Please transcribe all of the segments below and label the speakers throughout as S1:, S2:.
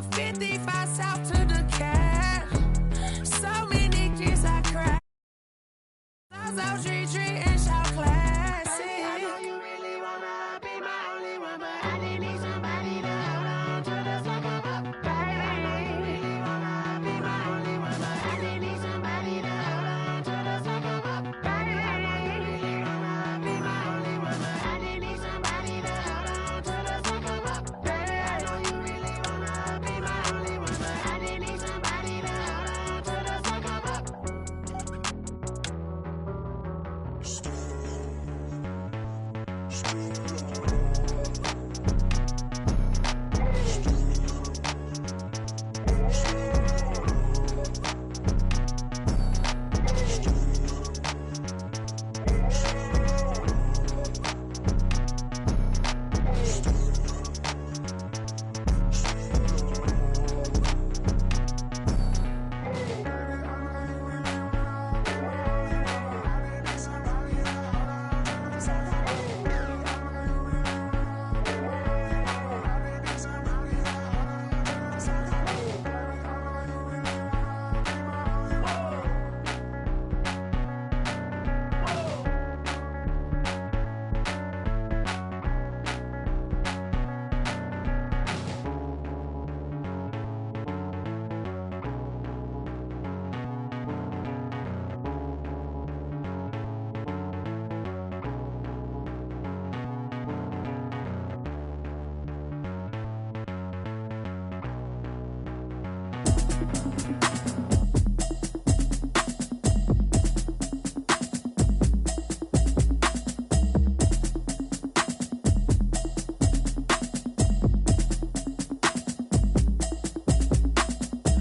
S1: 50 phats out to the cat. So many kids I cry. Those out treat and shout classy. I know you really wanna be my only one, but I didn't need somebody to hold on to the second up, baby. I know you really wanna be my only one, but I didn't need somebody to hold on to the second up, baby. I know you really wanna be my only one, but I didn't need somebody to hold on to the second up, baby. I know you really wanna be my only one, but I didn't need somebody to hold on to the second up.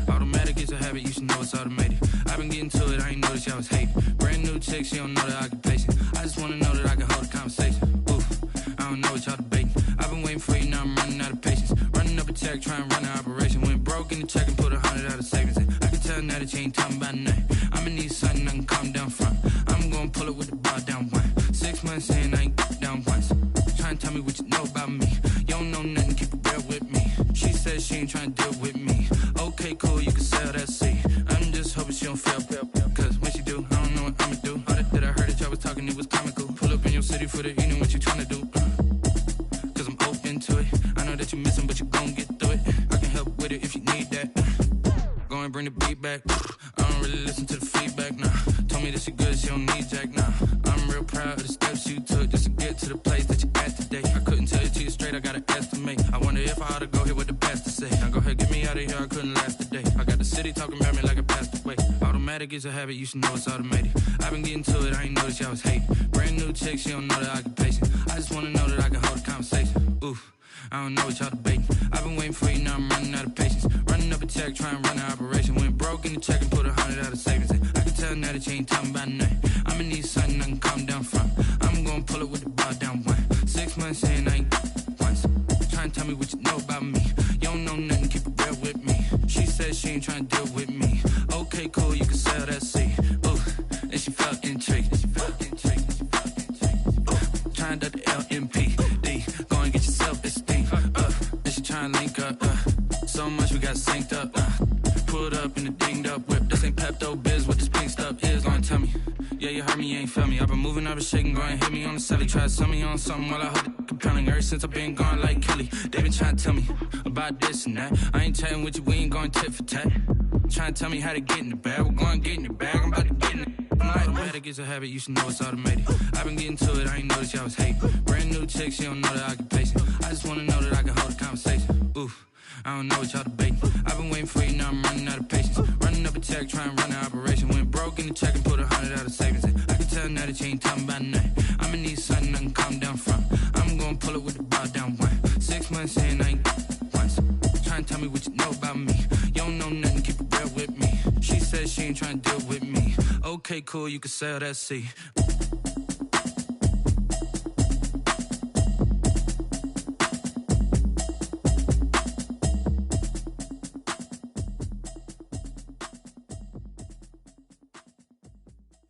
S2: Automatic is a habit, you should know it's automated. I've been getting to it, I ain't noticed y'all was hating. Brand new chick, she don't know the occupation. I just wanna know that I can hold a conversation. Oof, I don't know what y'all debating. I've been waiting for you, now I'm running out of patience. Running up a check, trying to run an operation. Went broke in the check and put 100 out of savings in. I can tell now that you ain't talking about nothing. I'ma need something I can calm down from. I'm gonna pull it with the bar down one. 6 months in, I ain't down once. Trying to tell me what you know about me. You don't know nothing, keep it real with me. She says she ain't trying to deal with me. Okay, cool, you can sell that seat. I'm just hoping she don't fail. Cause when she do, I don't know what I'ma do. All that I heard that y'all was talking, it was comical. Pull up in your city for the evening, what you trying to do? Cause I'm open to it. I know that you missing, but you gon' get through it. I can help with it if you need that. Go and bring the beat back. I don't really listen to the feedback, nah. Told me that she good, she don't need jack, nah. I'm real proud of the steps you took just to get to the place that you at today. I couldn't tell you to you straight, I gotta estimate. I wonder if I ought to go here with the best to say. Now go ahead, get me out of here, I couldn't last a day. I got the city talking about me like I passed away. Automatic is a habit, you should know it's automated. I've been getting to it, I ain't noticed y'all was hating. Brand new chick, she don't know the occupation. I just wanna know that I can hold a conversation. Oof, I don't know what y'all debating. I've been waiting for you, now I'm running out of patience. Running up a check, trying to run an operation. Went broke in the check and put 100 out of savings in. I can tell now that you ain't talking about nothing. I'ma need something I can calm down from. I'm gonna pull it with the bar down one. 6 months in, I ain't once. Trying to tell me what you know about me. You don't know nothing, keep it real with me. She says she ain't trying to deal with me. Okay, cool, you can sell that seat. Ooh, and she felt intrigued. Trying to the LMPD. Go and get your self-esteem. And she trying to link up. So much we got synced up. Pulled up in the dinged up whip. This ain't Pepto-Biz, what this pink stuff is. Gonna tell me. Yeah, you heard me, you ain't felt me. I've been moving, I've been shaking, go and hit me on the celly. Try to sell me on something while I hold it compelling. Ever since I've been gone like Kelly, they been trying to tell me about this and that. I ain't chatting with you, we ain't going tit for tat. Trying to tell me how to get in the bag. We're going to get in the bag, I'm about to get in it. Automatic is a habit, you should know it's automated. I've been getting to it, I ain't noticed y'all was hating. Brand new chick, she don't know the occupation. I just wanna know that I can hold a conversation. Oof, I don't know what y'all debating. I've been waiting for you, now I'm running out of patience. Running up a check, trying to run an operation. Went broke in the check and put 100 out of savings in. I can tell now that you ain't talking about nothing. I'ma need something I can calm down from. I'm gonna pull it with the bar down one. 6 months in, I ain't once. Trying to tell me what you know about me. You don't know nothing, keep it real with me. She says she ain't trying to deal with me. Okay, cool, you can sell that seat.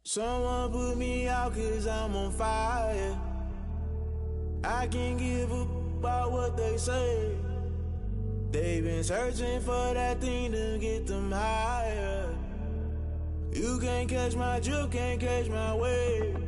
S3: Someone put me out cause I'm on fire. I can't give up about what they say. They been searching for that thing to get them higher. You can't catch my drift, can't catch my wave.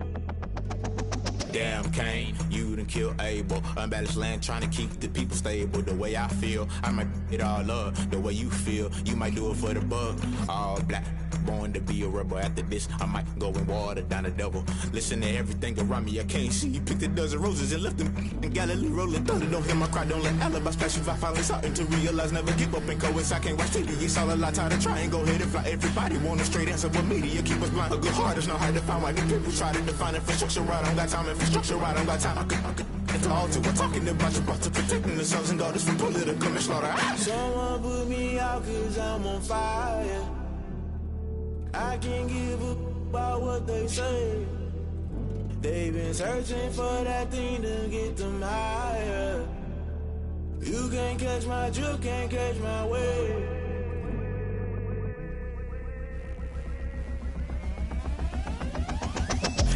S3: Damn, Kane, you done killed Abel. Unbalanced land, trying to keep the people stable. The way I feel, I might it all up. The way you feel, you might do it for the buck. All black, born to be a rebel. After this, I might go and water down the devil. Listen to everything around me, I can't see. Picked a dozen roses and left them in Galilee rolling thunder. Don't hear my cry, don't let alibis pass you. I finally starting to realize, never give up and coincide. Can't watch TV, it's all a lot. Tired of trying, go ahead and fly. Everybody want a straight answer, but media keep us blind. A good heart is not hard to find. Why the people try to define infrastructure right? I don't got time, infrastructure right, I don't got time. I could all to we're talking about you, about to protecting the sons and daughters from political and slaughter. Someone put me out cause I'm on fire. I can't give a about what they say. They've been searching for that thing to get them higher. You can't catch my drift, can't catch my wave.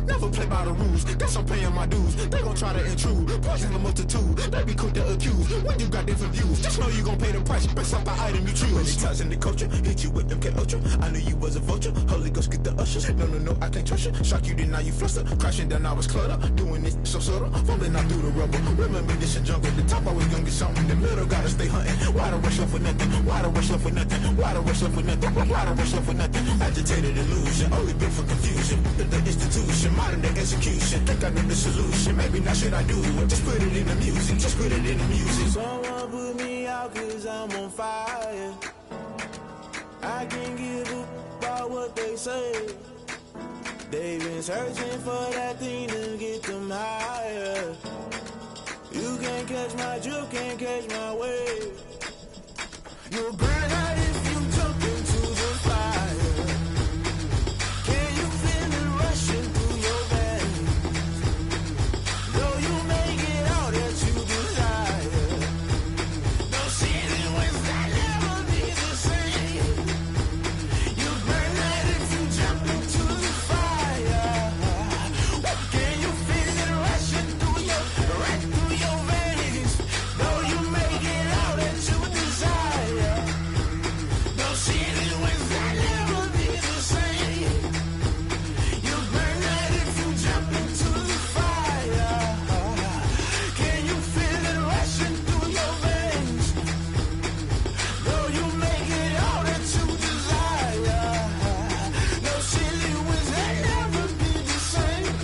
S3: Never play by the rules, guess I'm paying my dues. They gon' try to intrude, poison the multitude. They be quick to accuse, when you got different views. Just know you gon' pay the price, based off the item you choose. Many times in the culture, hit you with MK Ultra. I knew you was a vulture, Holy Ghost get the ushers. No, I can't trust you. Shock you, then now you fluster. Crashing down, I was cluttered. Doing this so subtle, falling out through the rubble. Remember this in jungle, the top I was young, get something. The middle gotta stay hunting. Why the rush left for nothing? Why the rush left for nothing? Why the rush left for nothing? Why the rush left for nothing? Agitated illusion, only built for confusion. The institution, modern day execution. Think I know the solution. Maybe not should I do it? Just put it in the music. Just put it in the music. Someone put me out cause I'm on fire. I can't give a about what they say. They've been searching for that thing to get them higher. You can't catch my drift, can't catch my wave. You'll burn out if you jump into the fire. Can you feel it rushing through your veins? Though you make it all that you desire. No ceiling wins that never be the same. You burn out if you jump into the fire. Can you feel it rushing through your veins? Though you make it all that you desire. No ceiling wins that never be the same. You burn out if you jump into the fire. Can you feel it rushing through your veins? Though you make it all that you desire. No ceiling wins that never be the same.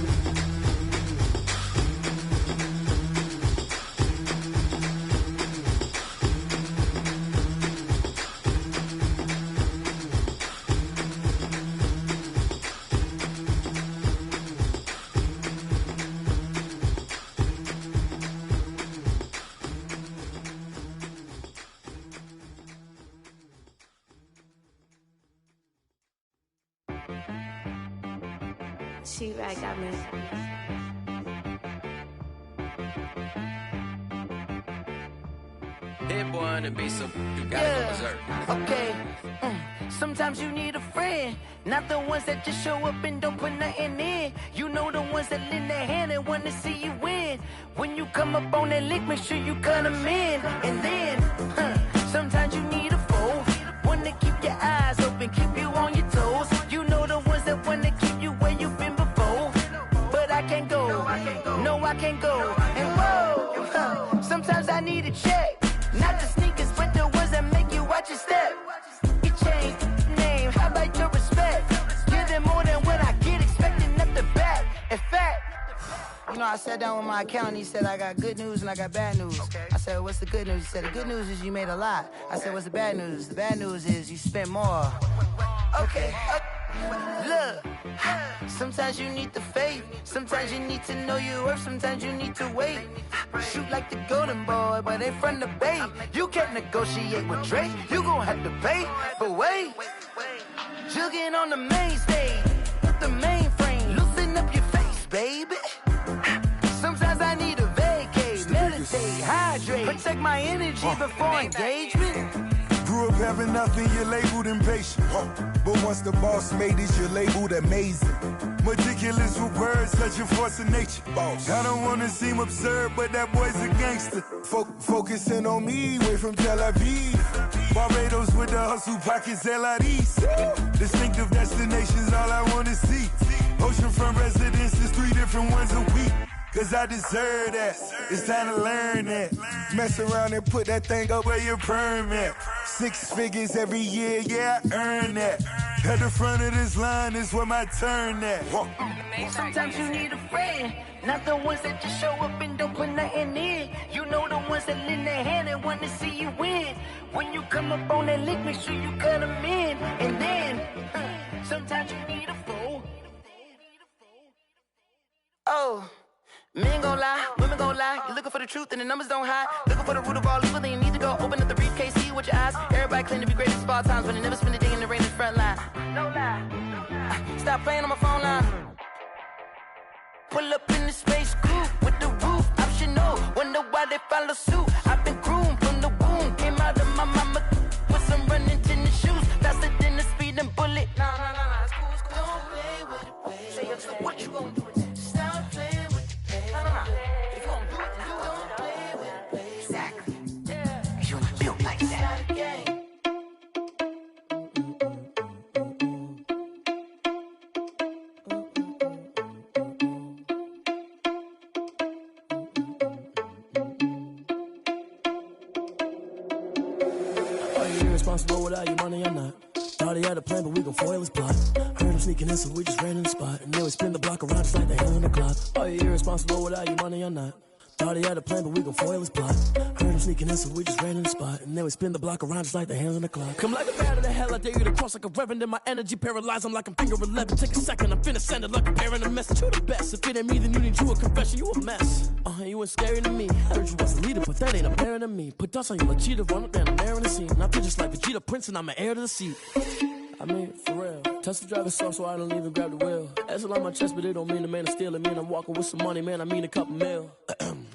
S4: She right, got me.
S5: Hit boy on the beat, so you gotta go berserk.
S6: Okay. Sometimes you need a friend, not the ones that just show up and don't put nothing in. You know the ones that lend their hand and want to see you win. When you come up on that lick, make sure you cut them in. And then, sometimes you need a foe, one to keep your eyes open, keep you on your toes. You know the ones that want to keep you where you've been before. But I can't go, no I can't go. And whoa, sometimes I need a check, not the sneakers, but the ones that make you watch your step. You change name, how about your respect? Give them more than what I get, expecting up the back. In fact, you know, I sat down with my accountant, he said, I got good news and I got bad news. I said, what's the good news? He said, the good news is you made a lot. I said, what's the bad news? The bad news is you spent more. Okay. Look, sometimes you need the faith, sometimes you need to know your worth, sometimes you need to wait. Shoot like the golden boy, but they from the bay. You can't negotiate with Drake, you gon' have to pay. But wait, jugging on the main stage, with the mainframe, loosen up your face, baby. Sometimes I need a vacate, meditate, hydrate, protect my energy before engagement.
S3: Grew up
S7: having nothing, you're labeled impatient. But once the boss made it, you're labeled amazing. Meticulous with words, such a force of nature. I don't wanna seem absurd, but that boy's a gangster. Focusing on me, way from Tel Aviv. Barbados with the hustle pockets, LIDs. Distinctive destinations, all I wanna see. Oceanfront residences, 3 different ones a week. Cause I deserve that, it's time to learn that. Mess around and put that thing up where your perm at. 6 figures every year, yeah, I earn that. At the front of this line is where my turn at.
S6: Sometimes you need a friend, not the ones that just show up and don't put nothing in. You know the ones that lend their hand and want to see you win. When you come up on that lick, make sure you cut them in. And then, sometimes you need a fool. Oh. Men gon' lie, women gon' lie. You're looking for the truth and the numbers don't hide. Looking for the root of all evil, then you need to go open up the briefcase, see with your eyes. Everybody claim to be great at small times, but they never spend a day in the rain in the front line. No lie. Stop playing on my phone line. Pull up in the space coupe with the roof optional. Wonder why they follow suit. I've been groomed from the womb. Came out of my mama with some running tennis shoes. Faster than the speeding bullet. Nah, it's cool, it's cool. Don't play with it, baby. Say up, so what you gon' do? Stop playing with it, baby. If you gon' do it, then don't play with it, baby. Exactly. Yeah. You built like that.
S8: Responsible without your money, I'm not. Thought he had a plan, but we gon' foil his plot. Heard him sneaking in, so we just ran in the spot. And then we spin the block around just like the hell in the clock. Oh, you're irresponsible without your money, I'm not. Thought he had a plan, but we gon' foil his plot. Heard him sneaking in, so we just ran in the spot. And then we spin the block around just like the hands on the clock. Come like a bat of the hell, I dare you to cross like a reverend. And my energy paralyzed, I'm like I'm finger 11. Take a second, I'm finna send it like a parent a message. You the best, if it ain't me, then you need you a confession. You a mess, you ain't scary to me. Heard you was a leader, but that ain't apparent to me. Put dust on you like Cheetah, run up down the air in the scene. I feel just like Vegeta Prince, and I'm an heir to the seat. I mean, for real. Touch the driver's soft, so I don't even grab the wheel. That's all on my chest, but it don't mean the man is stealing. Man, I'm walking with some money, man, I mean a couple mil.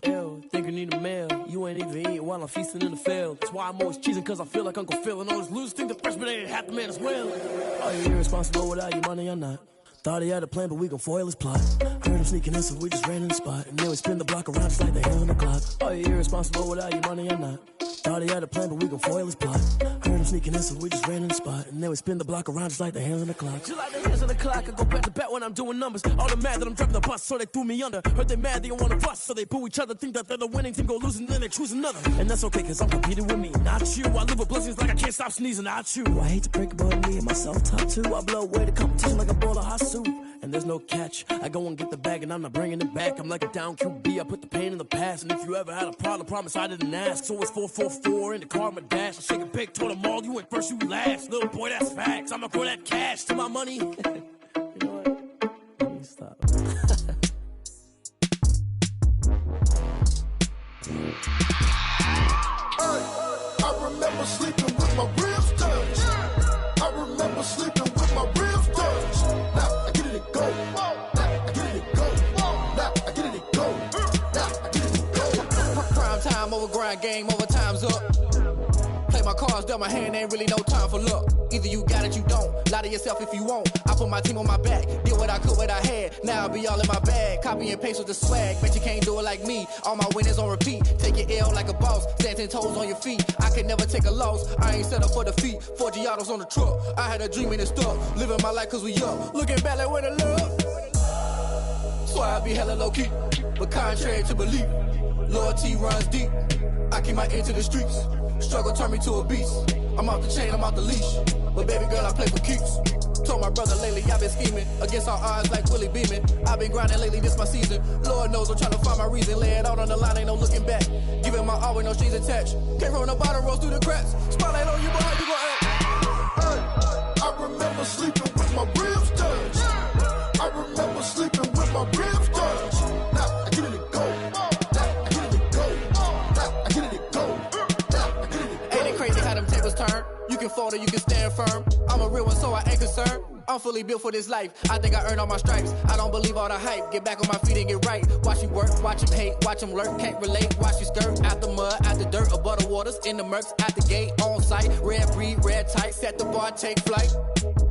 S8: Ew, think you need a meal. You ain't even eating while I'm feasting in the field. That's why I'm always cheesing, cause I feel like Uncle Phil. And all those losers think the freshman ain't half the man as well. Oh, you're irresponsible without your money, I'm not. Thought he had a plan, but we gon' foil his plot. Heard him sneaking in, so we just ran in the spot. And then we spin the block around just like the hell on the clock. Oh, you're irresponsible without your money, I'm not. Thought he had a plan, but we gon' foil his plot. Heard him sneaking in, so we just ran in the spot. And then we spin the block around just like the hands on the clock. Just like the hands on the clock, I go back to back when I'm doing numbers. All the mad that I'm driving the bus, so they threw me under. Heard they mad, they don't wanna bust, so they boo each other. Think that they're the winning team, go losing, then they choose another. And that's okay, cause I'm competing with me, not you. I live with blessings like I can't stop sneezing, not you. I hate to break it, but me and myself top two. I blow away the competition like a bowl of hot soup. And there's no catch. I go and get the bag and I'm not bringing it back. I'm like a down QB, I put the pain in the past. And if you ever had a problem, promise I didn't ask. So it's 444 in the car, my dash. I shake a big, told them all, you went first, you last. Little boy, that's facts. I'ma throw that cash to my money. You know what? Let me stop.
S3: I remember sleeping with my ribs touched. I remember sleeping with my ribs touched. Now I get it and go. Now I get it and go. Now I get it and go. Now I get it and go.
S9: Prime time over grind game, over time's up. Play my cards, dealt my hand, ain't really no time for luck. Either you got it, you don't. Lie to yourself if you won't. I put my team on my back, did what I could, what I had. Now I'll be all in my bag, copy and paste with the swag. Bet you can't do it like me. All my winners on repeat. Take your L like a boss, stand 10 toes on your feet. I can never take a loss. I ain't set up for defeat. 4 Giottos on the truck. I had a dream and it stuck. Living my life cause we up. Looking back like where the love. So I be hella low key, but contrary to belief, loyalty runs deep. I keep my ear to the streets. Struggle turned me to a beast. I'm off the chain, I'm off the leash. But baby girl, I play for keeps. Told my brother lately, I've been scheming against all odds like Willie Beeman. I've been grinding lately, this my season. Lord knows I'm trying to find my reason. Lay it out on the line, ain't no looking back. Giving my all with no strings attached. Came from the bottom, rose through the cracks. Spotlight on you, but how you gon' act?
S3: I remember sleeping with my ribs touched. I remember sleeping with my ribs touched. Now I get it and go. Now I get it and go. Now I get it and go. Now I get it and go.
S9: Ain't it crazy how them tables turn? You can fall or you can stand firm. I'm a real one, so I ain't concerned. I'm fully built for this life. I think I earned all my stripes. I don't believe all the hype. Get back on my feet and get right. Watch you work, watch him hate, watch him lurk. Can't relate, watch you skirt. Out the mud, out the dirt, above the waters, in the murks, out the gate, on site. Red breed, head tight, set the bar, take flight.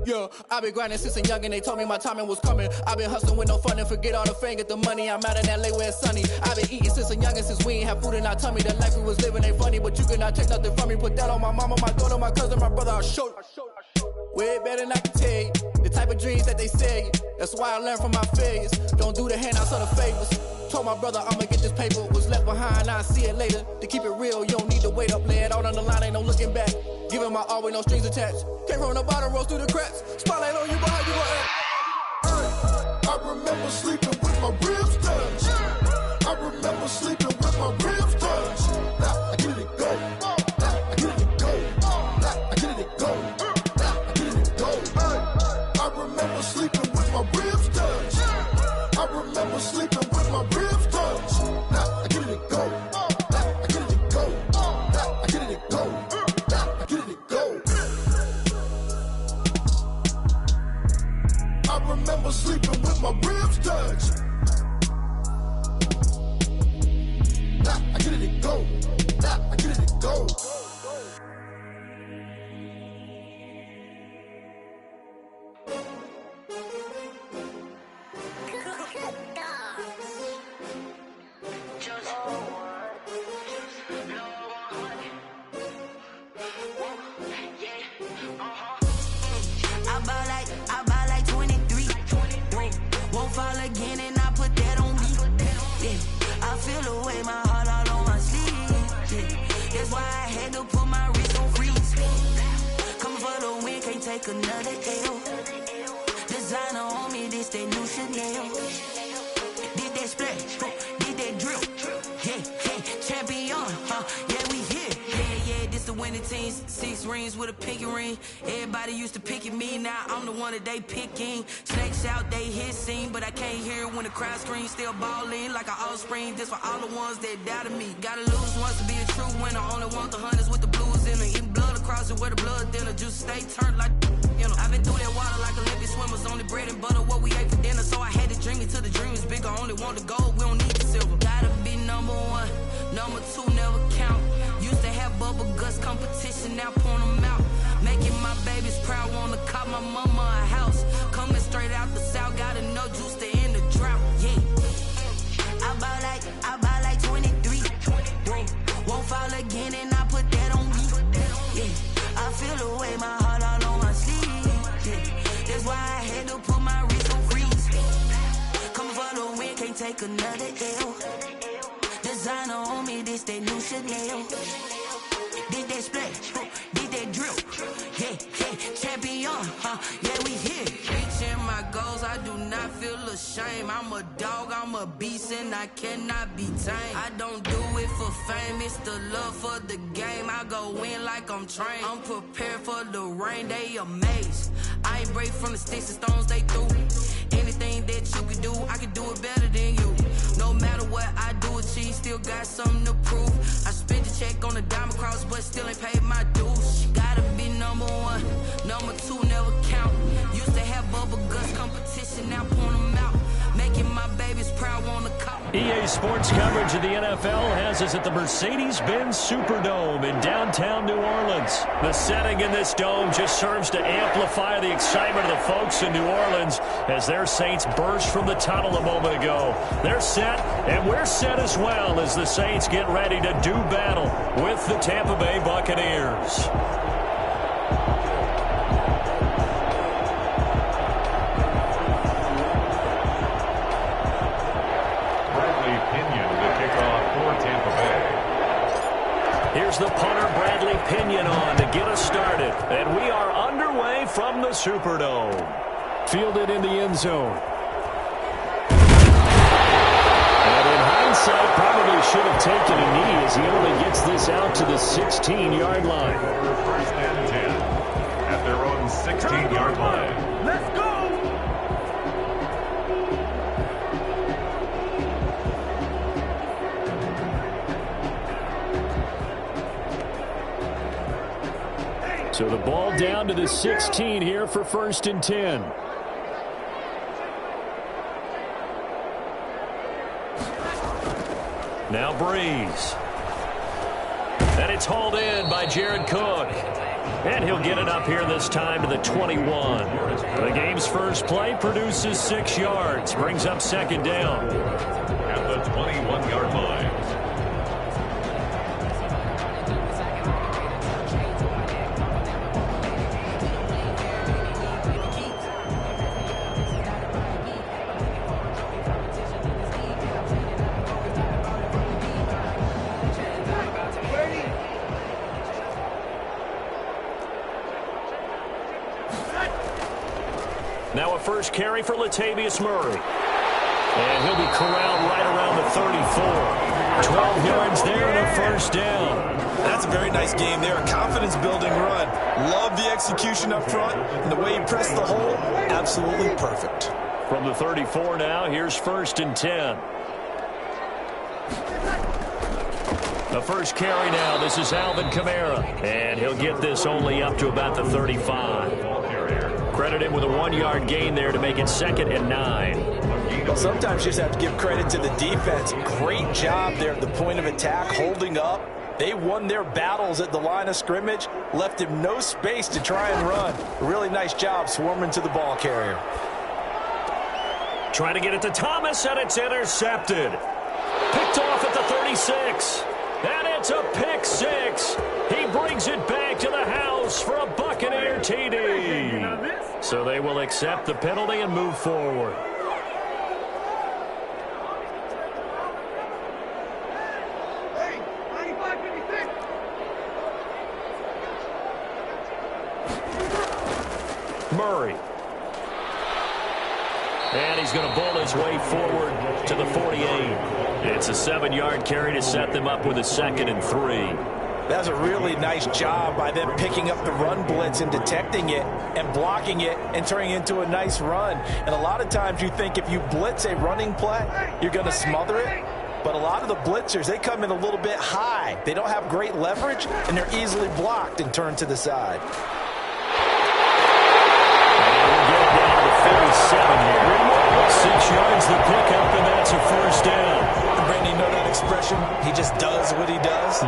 S9: Yeah, I been grinding since a young and they told me my timing was coming. I been hustling with no fun and forget all the fame, get the money. I'm out in LA where it's sunny. I been eating since a young and since we ain't have food in our tummy. The life we was living ain't funny, but you cannot take nothing from me. Put that on my mama, my daughter, my cousin, my brother, I'll show you. Way better than I can tell you. The type of dreams that they sell you. That's why I learned from my failures. Don't do the handouts or the favors. Told my brother I'ma get this paper. Was left behind, I'll see it later. To keep it real, you don't need to wait up. Lay it out on the line, ain't no looking back. Giving my all with no strings attached. Came from the bottom, rose through the cracks. Spotlight on you, but how you gon' act?
S3: I remember sleeping with my ribs touched. I remember sleeping with my ribs touched. Now I get it go. Now I get it go. Now I get it go. Now I get it go. I remember sleeping with my ribs touched. I remember sleeping with my ribs touched. Now I get it go. Now I get it go. Now I get it go. Now I get it go. I remember sleeping with my ribs touched. Now I get it go. Now I get it go.
S1: I buy like 23. Won't fall again and I put that on me. Yeah, I feel the way my heart all on my sleeve. Yeah, that's why I had to put my wrist on freeze. Coming for the win, can't take another L. Designer on me, this that new Chanel. Did that splash, did that drill. Yeah, champion, yeah, we here. Yeah, this the winning team. 6 rings with a pinky ring. Everybody used to pick at me, now I'm the one that they picking. Snakes out, they hit scene, but I can't hear it when the crowd screams. Still balling like an offspring. This for all the ones that doubted me. Gotta lose once to be a true winner. Only want the hunters with the blues in it. Eating blood across it where the blood thinner. Juice stay turned like, you know. I've been through that water like Olympic swimmers. Only bread and butter, what we ate for dinner. So I had to dream it till the dream is bigger. Only want the gold, we don't need the silver. Gotta be number 1, number 2 never count. Used to have bubble guts competition, now point them out. Making my babies proud, wanna cop my mama a house. Coming straight out the south, gotta know juice to end the drought. Yeah, I buy like 23. Won't fall again and I put that on me. Yeah, I feel the way my heart all on my sleeve. Yeah, that's why I had to put my wrist on freeze. Coming for the win, can't take another L. Designer on me, this that new Chanel. Did that splash, did that drill. Yeah, champion, yeah, we here. Reaching my goals, I do not feel ashamed. I'm a dog, I'm a beast, and I cannot be tamed. I don't do it for fame, it's the love for the game. I go in like I'm trained. I'm prepared for the rain, they amazed. I ain't break from the sticks and stones they threw. Anything that you can do, I can do it better than you. No matter what I do, achieve, still got something to prove. I spent the check on the diamond cross, but still ain't paid my dues. Gotta be number 1, number 2 never count. Used to have bubble guts competition, now point them out. Making my babies proud, wanna cop.
S10: EA Sports coverage of the NFL has us at the Mercedes-Benz Superdome in downtown New Orleans. The setting in this dome just serves to amplify the excitement of the folks in New Orleans as their Saints burst from the tunnel a moment ago. They're set, and we're set as well as the Saints get ready to do battle with the Tampa Bay Buccaneers. Here's the punter, Bradley Pinion, on to get us started. And we are underway from the Superdome. Fielded in the end zone. And in hindsight, probably should have taken a knee as he only gets this out to the 16-yard line.
S11: First and 10 at their own 16-yard line.
S3: Let's go!
S10: So the ball down to the 16 here for 1st and 10. Now Breeze. And it's hauled in by Jared Cook. And he'll get it up here this time to the 21. The game's first play produces 6 yards. Brings up second down.
S11: At the 21-yard line.
S10: Now a first carry for Latavius Murray. And he'll be corralled right around the 34. 12 yards there and a first down.
S12: That's a very nice game there. A confidence-building run. Love the execution up front. And the way he pressed the hole, absolutely perfect.
S10: From the 34 now, here's 1st and 10. The first carry now, this is Alvin Kamara. And he'll get this only up to about the 35. Credit him with a 1-yard gain there to make it 2nd and 9.
S12: Well, sometimes you just have to give credit to the defense. Great job there at the point of attack, holding up. They won their battles at the line of scrimmage, left him no space to try and run. A really nice job swarming to the ball carrier.
S10: Trying to get it to Thomas, and it's intercepted. Picked off at the 36. And it's a pick 6. He brings it back to the house for a Buccaneer TD. So they will accept the penalty and move forward. Murray. And he's going to bowl his way forward to the 48. It's a 7-yard carry to set them up with a 2nd and 3.
S12: That's a really nice job by them picking up the run blitz and detecting it and blocking it and turning it into a nice run. And a lot of times you think if you blitz a running play, you're going to smother it. But a lot of the blitzers, they come in a little bit high. They don't have great leverage, and they're easily blocked and turned to the side.
S10: And we'll get it down to the 47 here. 6 yards the pickup, and that's a first down.
S12: Brandon, you know that expression? He just does what he does.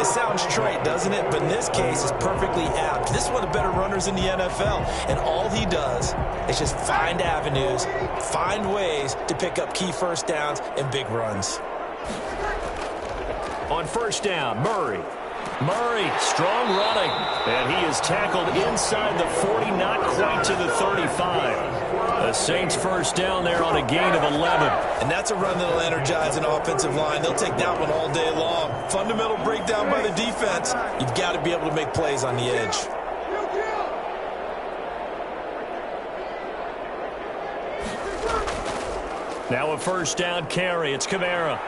S12: It sounds trite, doesn't it? But in this case, it's perfectly apt. This is one of the better runners in the NFL. And all he does is just find avenues, find ways to pick up key first downs and big runs.
S10: On first down, Murray. Murray, strong running. And he is tackled inside the 40, not quite to the 35. The Saints first down there on a gain of 11.
S12: And that's a run that'll energize an offensive line. They'll take that one all day long. Fundamental breakdown by the defense. You've got to be able to make plays on the edge.
S10: Now a first down carry. It's Kamara.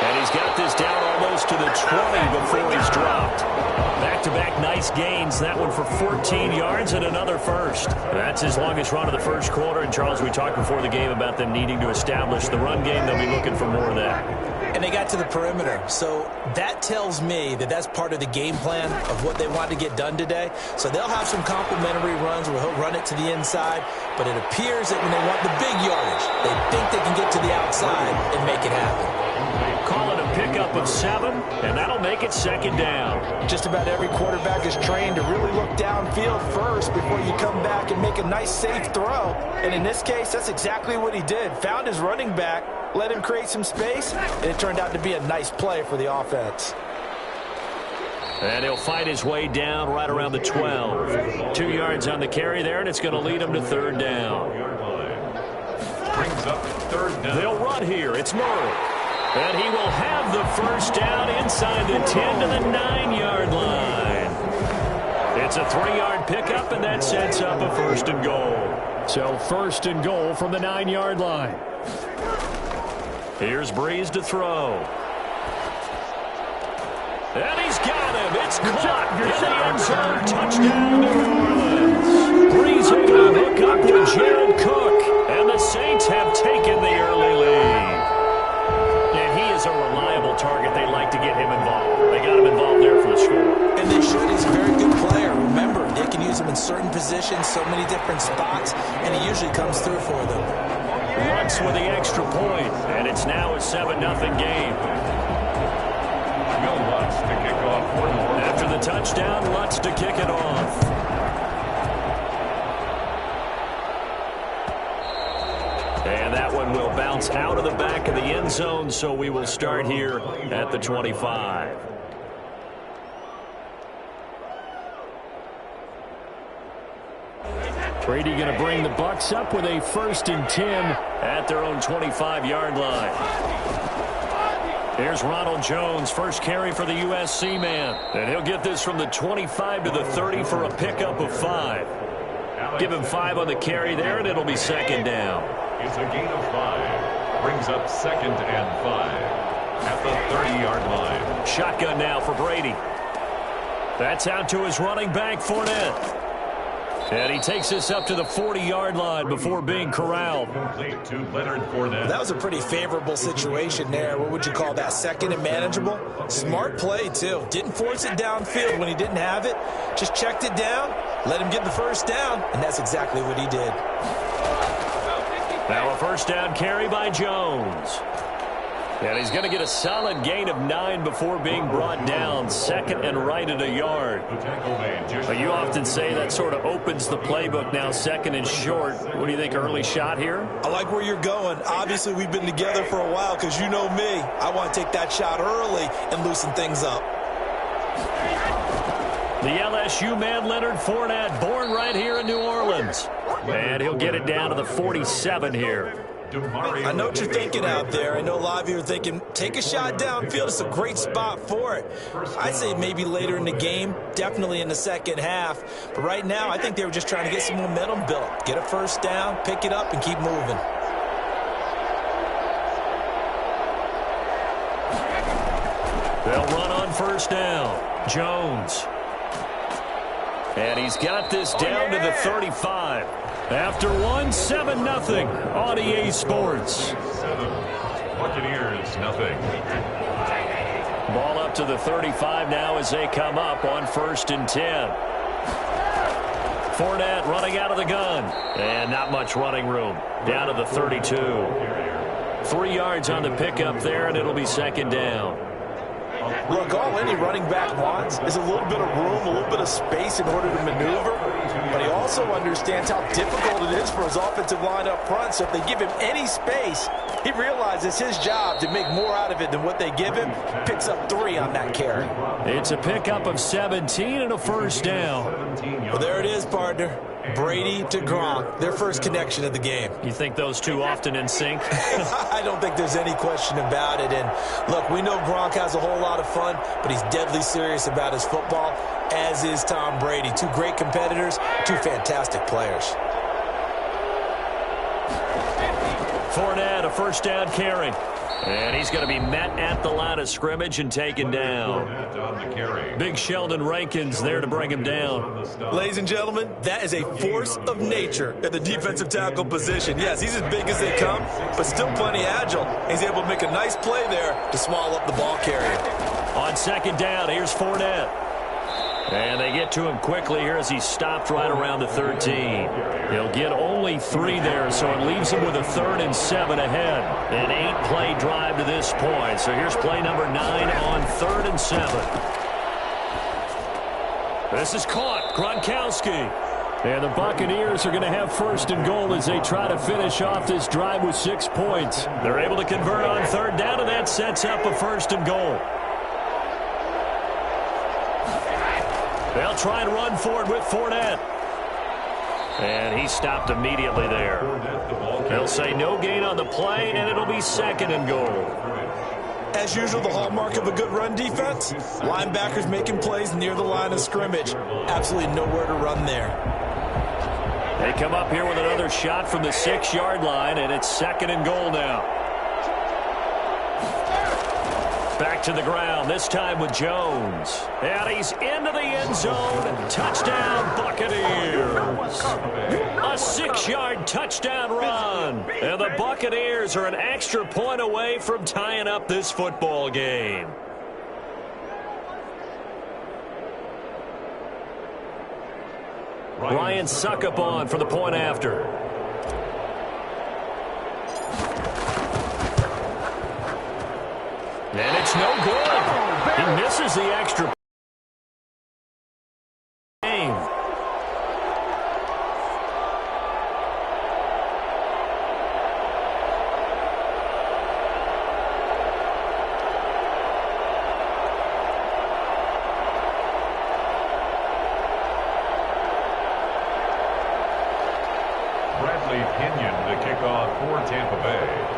S10: And he's got this down almost to the 20 before he's dropped. Back-to-back nice gains. That one for 14 yards and another first. That's his longest run of the first quarter. And, Charles, we talked before the game about them needing to establish the run game. They'll be looking for more of that.
S12: And they got to the perimeter. So that tells me that that's part of the game plan of what they want to get done today. So they'll have some complementary runs where he'll run it to the inside. But it appears that when they want the big yardage, they think they can get to the outside and make it happen.
S10: Call it a pickup of 7, and that'll make it 2nd down.
S12: Just about every quarterback is trained to really look downfield first before you come back and make a nice, safe throw. And in this case, that's exactly what he did. Found his running back, let him create some space, and it turned out to be a nice play for the offense.
S10: And he'll fight his way down right around the 12. 2 yards on the carry there, and it's going to lead him to 3rd down.
S11: Brings up 3rd down.
S10: They'll run here. It's Murray. And he will have the first down inside the 10 to the 9-yard line. It's a 3-yard pickup, and that sets up a 1st and goal. So 1st and goal from the 9-yard line. Here's Breeze to throw. And he's got him. It's caught in the end zone. Touchdown, New Orleans. Breeze able to hook up with Jared Cook. And the Saints have taken the early lead. A reliable target. They like to get him involved. They got him involved there for the score.
S12: And they should. He's a very good player. Remember, they can use him in certain positions, so many different spots, and he usually comes through for them.
S10: Once with the extra point, and it's now a 7-0 game.
S11: Bill Lutz to kick off.
S10: After the the touchdown, Lutz to kick it off. And that one will bounce out of the back of the end zone, so we will start here at the 25. Brady going to bring the Bucs up with a 1st and 10 at their own 25-yard line. Here's Ronald Jones, first carry for the USC man. And he'll get this from the 25 to the 30 for a pickup of 5. Give him 5 on the carry there, and it'll be 2nd down.
S11: It's a gain of 5. Brings up 2nd and 5 at the 30-yard line.
S10: Shotgun now for Brady. That's out to his running back, Fournette. And he takes this up to the 40-yard line before being corralled.
S12: That was a pretty favorable situation there. What would you call that? 2nd and manageable? Smart play, too. Didn't force it downfield when he didn't have it. Just checked it down, let him get the 1st down, and that's exactly what he did.
S10: Now a 1st down carry by Jones. And he's going to get a solid gain of 9 before being brought down. 2nd and right at a yard. But you often say that sort of opens the playbook now, 2nd and short. What do you think, early shot here?
S12: I like where you're going. Obviously, we've been together for a while because you know me. I want to take that shot early and loosen things up.
S10: The LSU man, Leonard Fournette, born right here in New Orleans. And he'll get it down to the 47 here.
S12: I know what you're thinking out there. I know a lot of you are thinking, take a shot downfield. It's a great spot for it. I'd say maybe later in the game, definitely in the 2nd half. But right now, I think they were just trying to get some momentum built. Get a 1st down, pick it up, and keep moving.
S10: They'll run on 1st down. Jones. And he's got this down to the 35. After 7-0 on EA Sports.
S11: Buccaneers, nothing.
S10: Ball up to the 35 now as they come up on 1st and 10. Fournette running out of the gun. And not much running room. Down to the 32. 3 yards on the pickup there, and it'll be 2nd down.
S12: Look, all any running back wants is a little bit of room, a little bit of space in order to maneuver. But he also understands how difficult it is for his offensive line up front. So if they give him any space, he realizes his job to make more out of it than what they give him. Picks up 3 on that carry.
S10: It's a pickup of 17 and a 1st down.
S12: Well, there it is, partner. Brady to Gronk, their first connection of the game.
S10: You think those two often in sync?
S12: I don't think there's any question about it. And look, we know Gronk has a whole lot of fun, but he's deadly serious about his football, as is Tom Brady. 2 great competitors, 2 fantastic players.
S10: Fournette, a 1st down carry. And he's going to be met at the line of scrimmage and taken down. Big Sheldon Rankins there to bring him down.
S12: Ladies and gentlemen, that is a force of nature at the defensive tackle position. Yes, he's as big as they come, but still plenty agile. He's able to make a nice play there to swallow up the ball carrier.
S10: On 2nd down, here's Fournette. And they get to him quickly here as he stopped right around the 13. He'll get only 3 there, so it leaves him with a 3rd and 7 ahead. An 8-play drive to this point. So here's play number 9 on 3rd and 7. This is caught. Gronkowski. And the Buccaneers are going to have 1st and goal as they try to finish off this drive with 6 points. They're able to convert on 3rd down, and that sets up a 1st and goal. They'll try and run for it with Fournette. And he stopped immediately there. They'll say no gain on the play, and it'll be 2nd and goal.
S12: As usual, the hallmark of a good run defense, linebackers making plays near the line of scrimmage. Absolutely nowhere to run there.
S10: They come up here with another shot from the 6-yard line, and it's 2nd and goal now. Back to the ground, this time with Jones. And he's into the end zone. Touchdown, Buccaneers. A 6-yard touchdown run. And the Buccaneers are an extra point away from tying up this football game. Ryan Suckup on for the point after. And it's no good. He misses the extra
S11: Kenyon to kick off for Tampa Bay.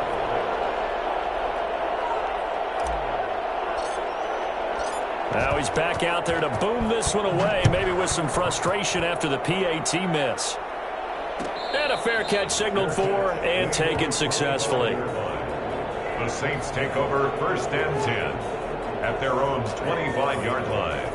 S10: Now he's back out there to boom this one away, maybe with some frustration after the PAT miss. And a fair catch signaled for and taken successfully.
S11: The Saints take over 1st and 10 at their own 25-yard line.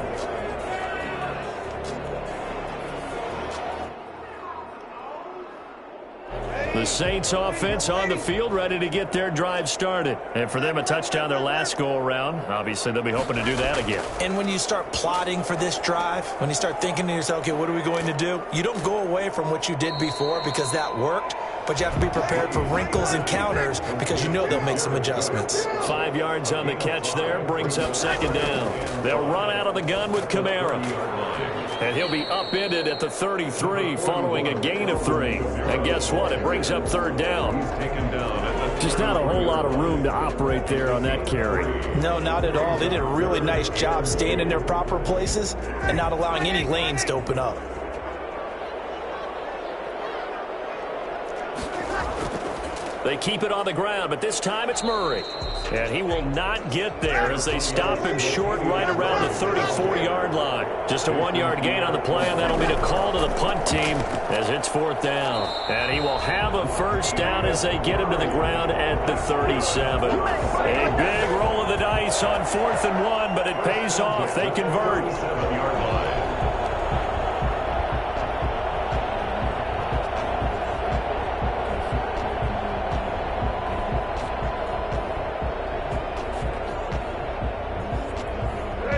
S10: The Saints offense on the field, ready to get their drive started. And for them, a touchdown their last go-around. Obviously, they'll be hoping to do that again.
S12: And when you start plotting for this drive, when you start thinking to yourself, okay, what are we going to do? You don't go away from what you did before because that worked, but you have to be prepared for wrinkles and counters because you know they'll make some adjustments.
S10: 5 yards on the catch there, brings up 2nd down. They'll run out of the gun with Kamara. And he'll be upended at the 33 following a gain of 3. And guess what? It brings up 3rd down. Just not a whole lot of room to operate there on that carry.
S12: No, not at all. They did a really nice job staying in their proper places and not allowing any lanes to open up.
S10: They keep it on the ground, but this time it's Murray. And he will not get there as they stop him short right around the 34-yard line. Just a 1-yard gain on the play, and that'll be a call to the punt team as it's 4th down. And he will have a 1st down as they get him to the ground at the 37. A big roll of the dice on 4th and 1, but it pays off. They convert.
S11: 7-yard line.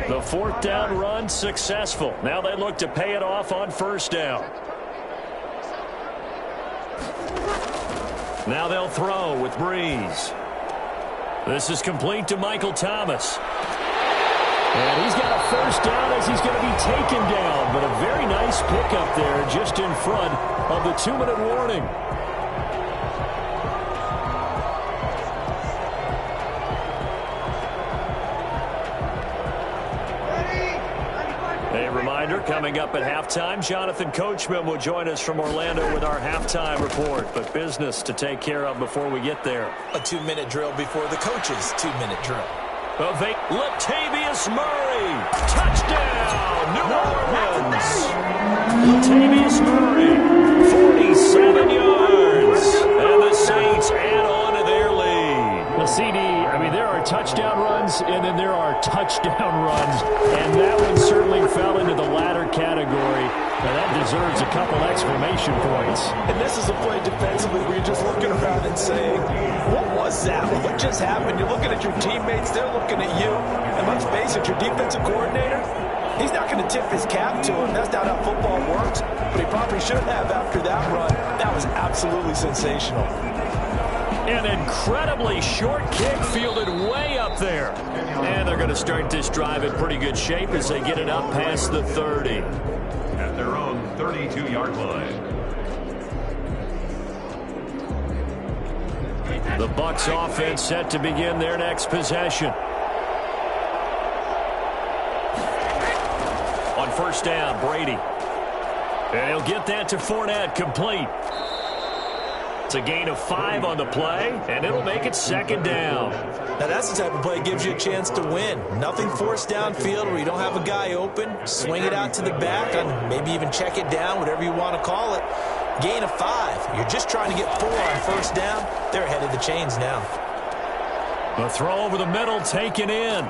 S10: The 4th down run successful. Now they look to pay it off on 1st down. Now they'll throw with Breeze. This is complete to Michael Thomas. And he's got a 1st down as he's going to be taken down. But a very nice pickup there just in front of the 2-minute warning. A reminder, coming up at halftime, Jonathan Coachman will join us from Orlando with our halftime report. But business to take care of before we get there.
S12: A 2-minute drill before the coach's 2-minute drill.
S10: Latavius Murray, touchdown, New Orleans. Latavius Murray, 47 yards. And the Saints add on to their lead. Well, CD, I mean, there are touchdown runs, and then there are touchdown runs. And that one certainly fell into the latter category. And that deserves a couple exclamation points.
S12: And this is a play defensively where you're just looking around and saying, what was that? What just happened? You're looking at your teammates, they're looking at you. And let's face it, your defensive coordinator, he's not going to tip his cap to him. That's not how football works. But he probably should have after that run. That was absolutely sensational.
S10: An incredibly short kick fielded way up there. And they're going to start this drive in pretty good shape as they get it up past the 30.
S11: At their own 32-yard line.
S10: The Bucs offense set to begin their next possession. On 1st down, Brady. And he'll get that to Fournette, complete. It's a gain of 5 on the play, and it'll make it 2nd down.
S12: Now that's the type of play that gives you a chance to win. Nothing forced downfield where you don't have a guy open. Swing it out to the back and maybe even check it down, whatever you want to call it. Gain of 5. You're just trying to get 4 on 1st down. They're ahead of the chains now.
S10: The throw over the middle taken in.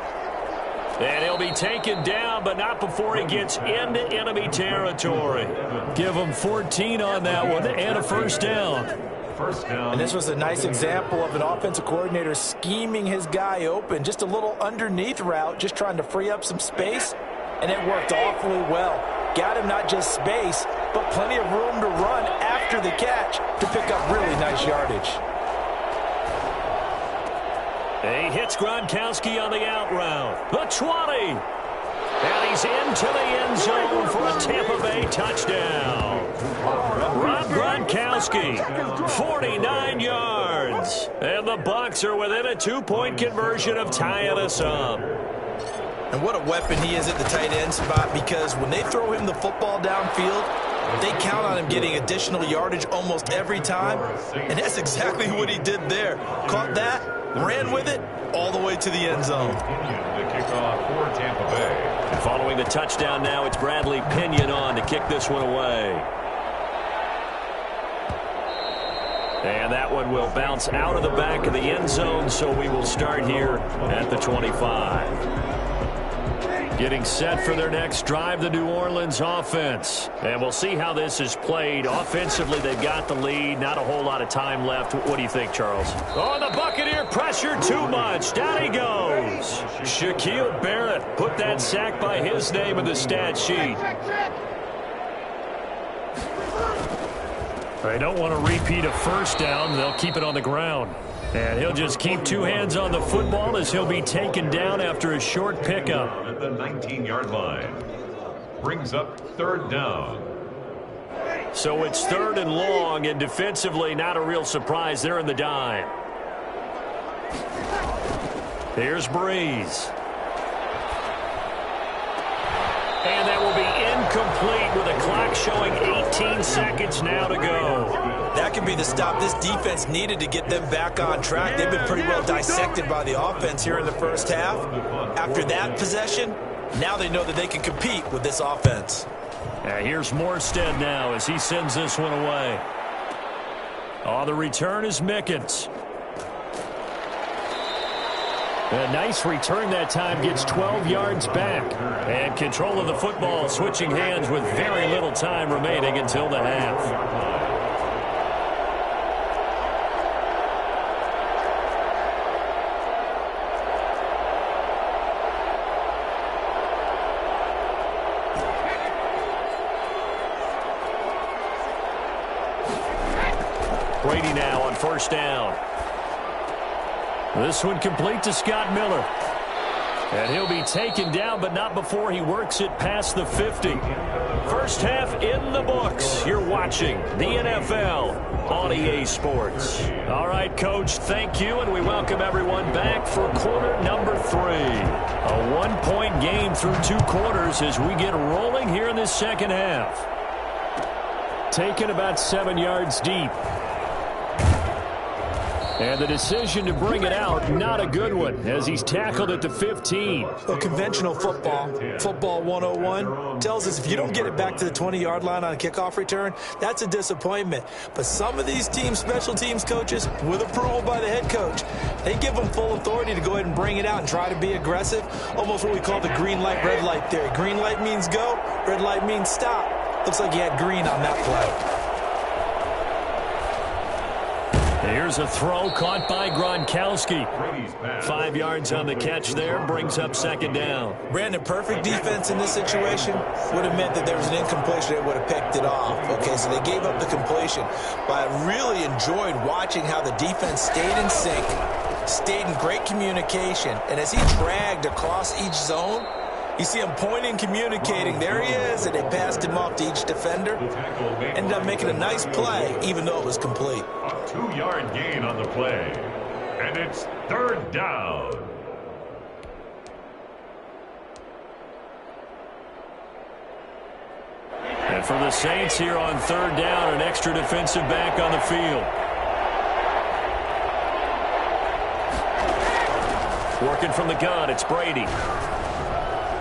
S10: And he'll be taken down, but not before he gets into enemy territory. Give him 14 on that one and a 1st down.
S12: And this was a nice example of an offensive coordinator scheming his guy open. Just a little underneath route, just trying to free up some space. And it worked awfully well. Got him not just space, but plenty of room to run after the catch to pick up really nice yardage.
S10: He hits Gronkowski on the out route. The 20. And he's into the end zone for a Tampa Bay touchdown. Rob Gronkowski, 49 yards. And the Bucs are within a 2-point conversion of tying us up.
S12: And what a weapon he is at the tight end spot, because when they throw him the football downfield, They count on him getting additional yardage almost every time, and that's exactly what he did there. Caught that, ran with it, all the way to the end zone.
S11: The kickoff for Tampa Bay.
S10: And following the touchdown now, it's Bradley Pinion on to kick this one away. And that one will bounce out of the back of the end zone, so we will start here at the 25. Getting set for their next drive, the New Orleans offense. And we'll see how this is played. Offensively, they've got the lead. Not a whole lot of time left. What do you think, Charles? Oh, the Buccaneer pressure too much. Down he goes. Shaquille Barrett put that sack by his name in the stat sheet. They don't want to repeat a first down. They'll keep it on the ground. And he'll just keep two hands on the football as he'll be taken down after a short pickup.
S11: At the 19-yard line. Brings up third down.
S10: So it's third and long, and defensively not a real surprise. They're in the dime. Here's Breeze. And that will be incomplete with a clock showing 18 seconds now to go.
S12: That could be the stop this defense needed to get them back on track. They've been pretty well dissected by the offense here in the first half. After that possession, now they know that they can compete with this offense.
S10: Here's Morstead now as he sends this one away. Oh, the return is Mickens. A nice return that time, gets 12 yards back. And control of the football, switching hands with very little time remaining until the half. Brady now on first down. This one complete to Scott Miller. And he'll be taken down, but not before he works it past the 50. First half in the books. You're watching the NFL on EA Sports. All right, Coach, thank you, and we welcome everyone back for quarter number 3. A one-point game through 2 quarters as we get rolling here in this second half. Taken about 7 yards deep. And the decision to bring it out, not a good one, as he's tackled at the 15.
S12: Well, conventional football 101, tells us if you don't get it back to the 20-yard line on a kickoff return, that's a disappointment. But some of these teams, special teams coaches, with approval by the head coach, they give them full authority to go ahead and bring it out and try to be aggressive, almost what we call the green light, red light theory. Green light means go, red light means stop. Looks like he had green on that play.
S10: Here's a throw caught by Gronkowski. 5 yards on the catch there, brings up second down.
S12: Brandon, perfect defense in this situation would have meant that there was an incompletion. They would have picked it off. Okay, so they gave up the completion. But I really enjoyed watching how the defense stayed in sync, stayed in great communication. And as he dragged across each zone, you see him pointing, communicating. There he is, and they passed him off to each defender. Ended up making a nice play, even though it was complete.
S11: A 2-yard gain on the play. And it's third down.
S10: And for the Saints here on third down, an extra defensive back on the field. Working from the gun, it's Brady.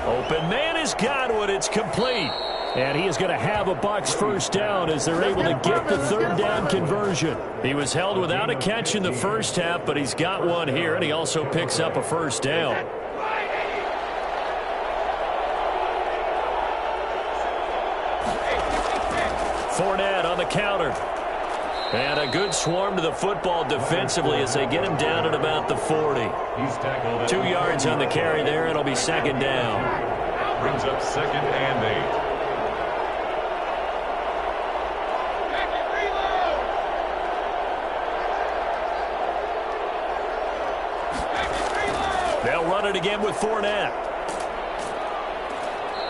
S10: Open man is Godwin. It's complete. And he is going to have a Bucs first down as they're able to get the third down conversion. He was held without a catch in the first half, but he's got one here, and he also picks up a first down. Fournette on the counter. And a good swarm to the football defensively as they get him down at about the 40. 2 yards on the carry there. It'll be second down.
S11: Brings up second and
S10: 8. They'll run it again with Fournette.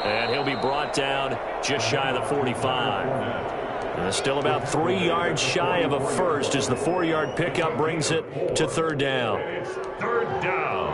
S10: And he'll be brought down just shy of the 45. Still about 3 yards shy of a first as the 4-yard pickup brings it to third down.
S11: It's third down.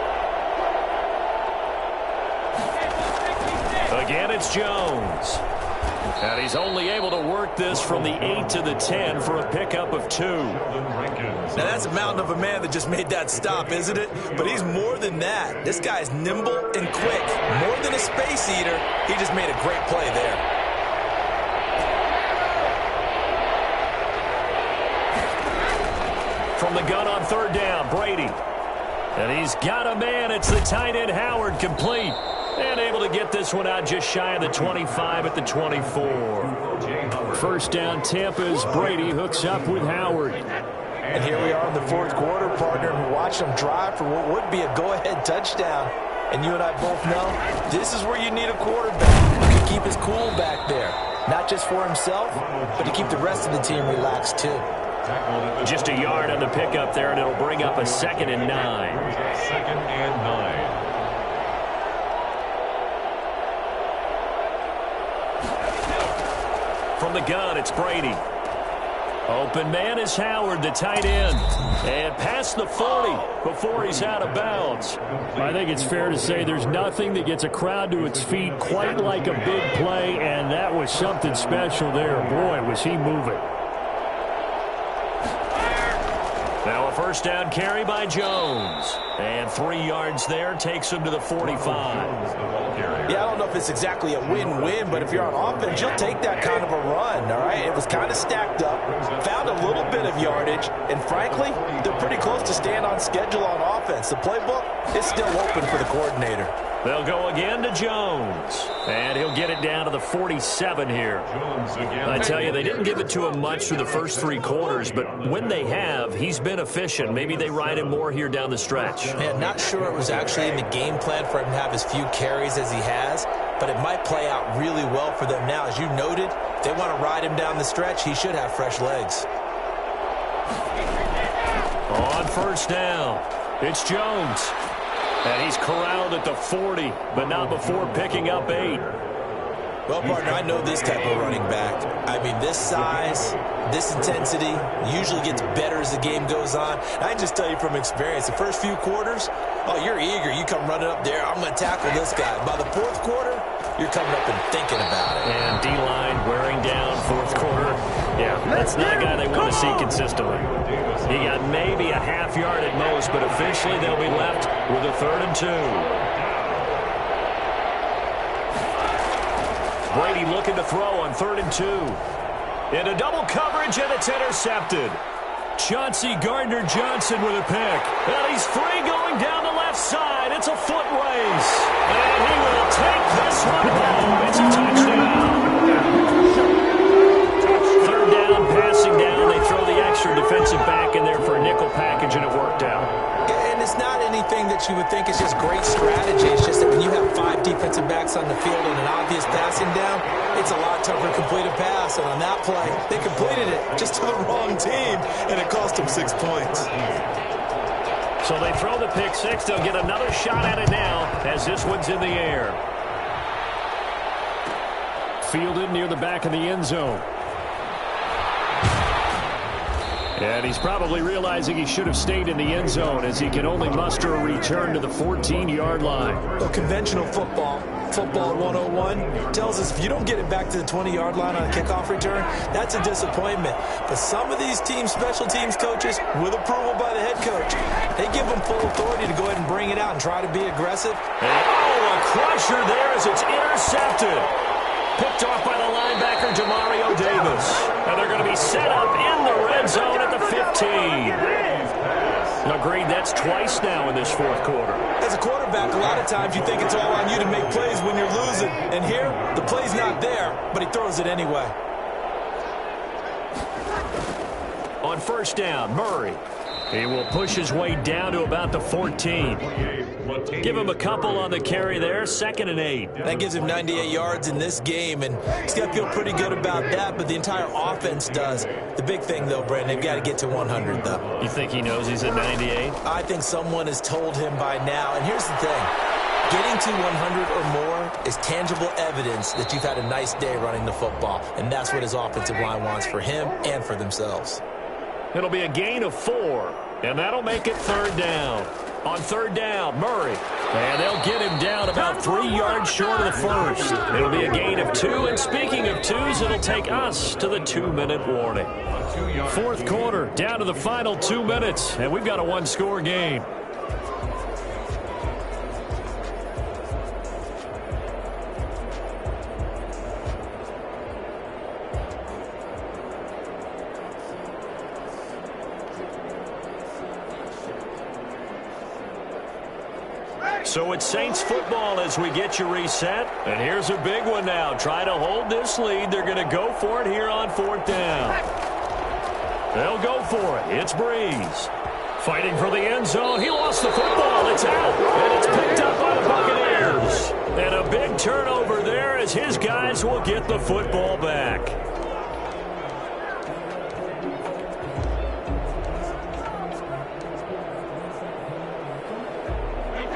S10: Again, it's Jones. And he's only able to work this from the 8 to the 10 for a pickup of 2.
S12: Now, that's a mountain of a man that just made that stop, isn't it? But he's more than that. This guy's nimble and quick. More than a space eater, he just made a great play there.
S10: From the gun on third down, Brady. And he's got a man. It's the tight end, Howard, complete. And able to get this one out just shy of the 25 at the 24. First down, Tampa's Brady hooks up with Howard.
S12: And here we are in the fourth quarter, partner, and we watch them drive for what would be a go-ahead touchdown. And you and I both know this is where you need a quarterback who can keep his cool back there. Not just for himself, but to keep the rest of the team relaxed, too.
S10: Just a yard on the pickup there, and it'll bring up a 2nd and 9.
S11: 2nd and 9.
S10: From the gun, it's Brady. Open man is Howard, the tight end. And past the 40 before he's out of bounds. I think it's fair to say there's nothing that gets a crowd to its feet quite like a big play, and that was something special there. Boy, was he moving. Now a first down carry by Jones. And 3 yards there takes him to the 45.
S12: Yeah, I don't know if it's exactly a win-win, but if you're on offense, you'll take that kind of a run, all right? It was kind of stacked up, found a little bit of yardage, and frankly, they're pretty close to staying on schedule on offense. The playbook is still open for the coordinator.
S10: They'll go again to Jones. And he'll get it down to the 47 here. I tell you, they didn't give it to him much through the first 3 quarters, but when they have, he's been efficient. Maybe they ride him more here down the stretch.
S12: Man, not sure it was actually in the game plan for him to have as few carries as he has, but it might play out really well for them now. As you noted, they want to ride him down the stretch. He should have fresh legs.
S10: On first down, it's Jones. And he's corralled at the 40, but not before picking up 8.
S12: Well, partner, I know this type of running back. I mean, this size, this intensity usually gets better as the game goes on. And I can just tell you from experience, the first few quarters, oh, you're eager. You come running up there, I'm going to tackle this guy. By the fourth quarter, you're coming up and thinking about it.
S10: And D-line wearing down fourth quarter. Yeah, that's not a guy they want to see consistently. He got maybe a half yard at most, but officially they'll be left with a 3rd and 2. Brady looking to throw on 3rd and 2. Into double coverage, and it's intercepted. Chauncey Gardner-Johnson with a pick. And he's free going down the left side. It's a foot race. And he will take this one home. It's a touchdown. 3rd down, passing down. They throw the extra defensive back in there for a nickel package, and it worked out.
S12: And it's not anything that you would think is just great strategy. It's just that when you have 5 defensive backs on the field and an obvious passing down, it's a lot tougher to complete a pass. And on that play, they completed it just to the wrong team, and it cost them 6 points.
S10: So they throw the pick 6. They'll get another shot at it now as this one's in the air. Fielded near the back of the end zone. And he's probably realizing he should have stayed in the end zone as he can only muster a return to the 14-yard line.
S12: Well, conventional football 101, tells us if you don't get it back to the 20-yard line on a kickoff return, that's a disappointment. But some of these special teams coaches, with approval by the head coach, they give them full authority to go ahead and bring it out and try to be aggressive.
S10: And, a crusher there as it's intercepted. Picked off by the linebacker, Demario Davis. And they're going to be set up in the red zone at the 15. Agreed, that's twice now in this fourth quarter.
S12: As a quarterback, a lot of times you think it's all on you to make plays when you're losing. And here, the play's not there, but he throws it anyway.
S10: On first down, Murray. He will push his way down to about the 14. Give him a couple on the carry there, 2nd and 8.
S12: That gives him 98 yards in this game, and he's got to feel pretty good about that, but the entire offense does. The big thing, though, Brandon, they've got to get to 100, though.
S10: You think he knows he's at 98?
S12: I think someone has told him by now, and here's the thing. Getting to 100 or more is tangible evidence that you've had a nice day running the football, and that's what his offensive line wants for him and for themselves.
S10: It'll be a gain of 4. And that'll make it third down. On third down, Murray. And they'll get him down about 3 yards short of the first. It'll be a gain of 2. And speaking of 2s, it'll take us to the 2-minute warning. Fourth quarter, down to the final 2 minutes. And we've got a one-score game. So it's Saints football as we get you reset. And here's a big one now. Try to hold this lead. They're going to go for it here on fourth down. They'll go for it. It's Breeze. Fighting for the end zone. He lost the football. It's out. And it's picked up by the Buccaneers. And a big turnover there as his guys will get the football back.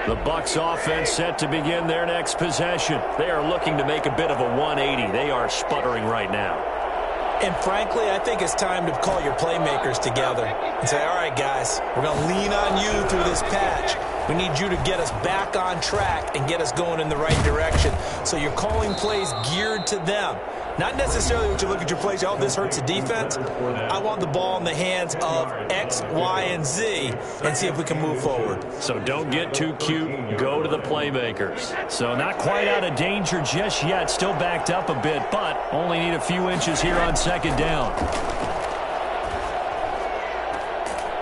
S10: The Bucs offense set to begin their next possession. They are looking to make a bit of a 180. They are sputtering right now.
S12: And frankly, I think it's time to call your playmakers together and say, all right, guys, we're going to lean on you through this patch. We need you to get us back on track and get us going in the right direction. So you're calling plays geared to them. Not necessarily when you look at your plays, oh, this hurts the defense. I want the ball in the hands of X, Y, and Z and see if we can move forward.
S10: So don't get too cute. Go to the playmakers. So not quite out of danger just yet. Still backed up a bit, but only need a few inches here on second down.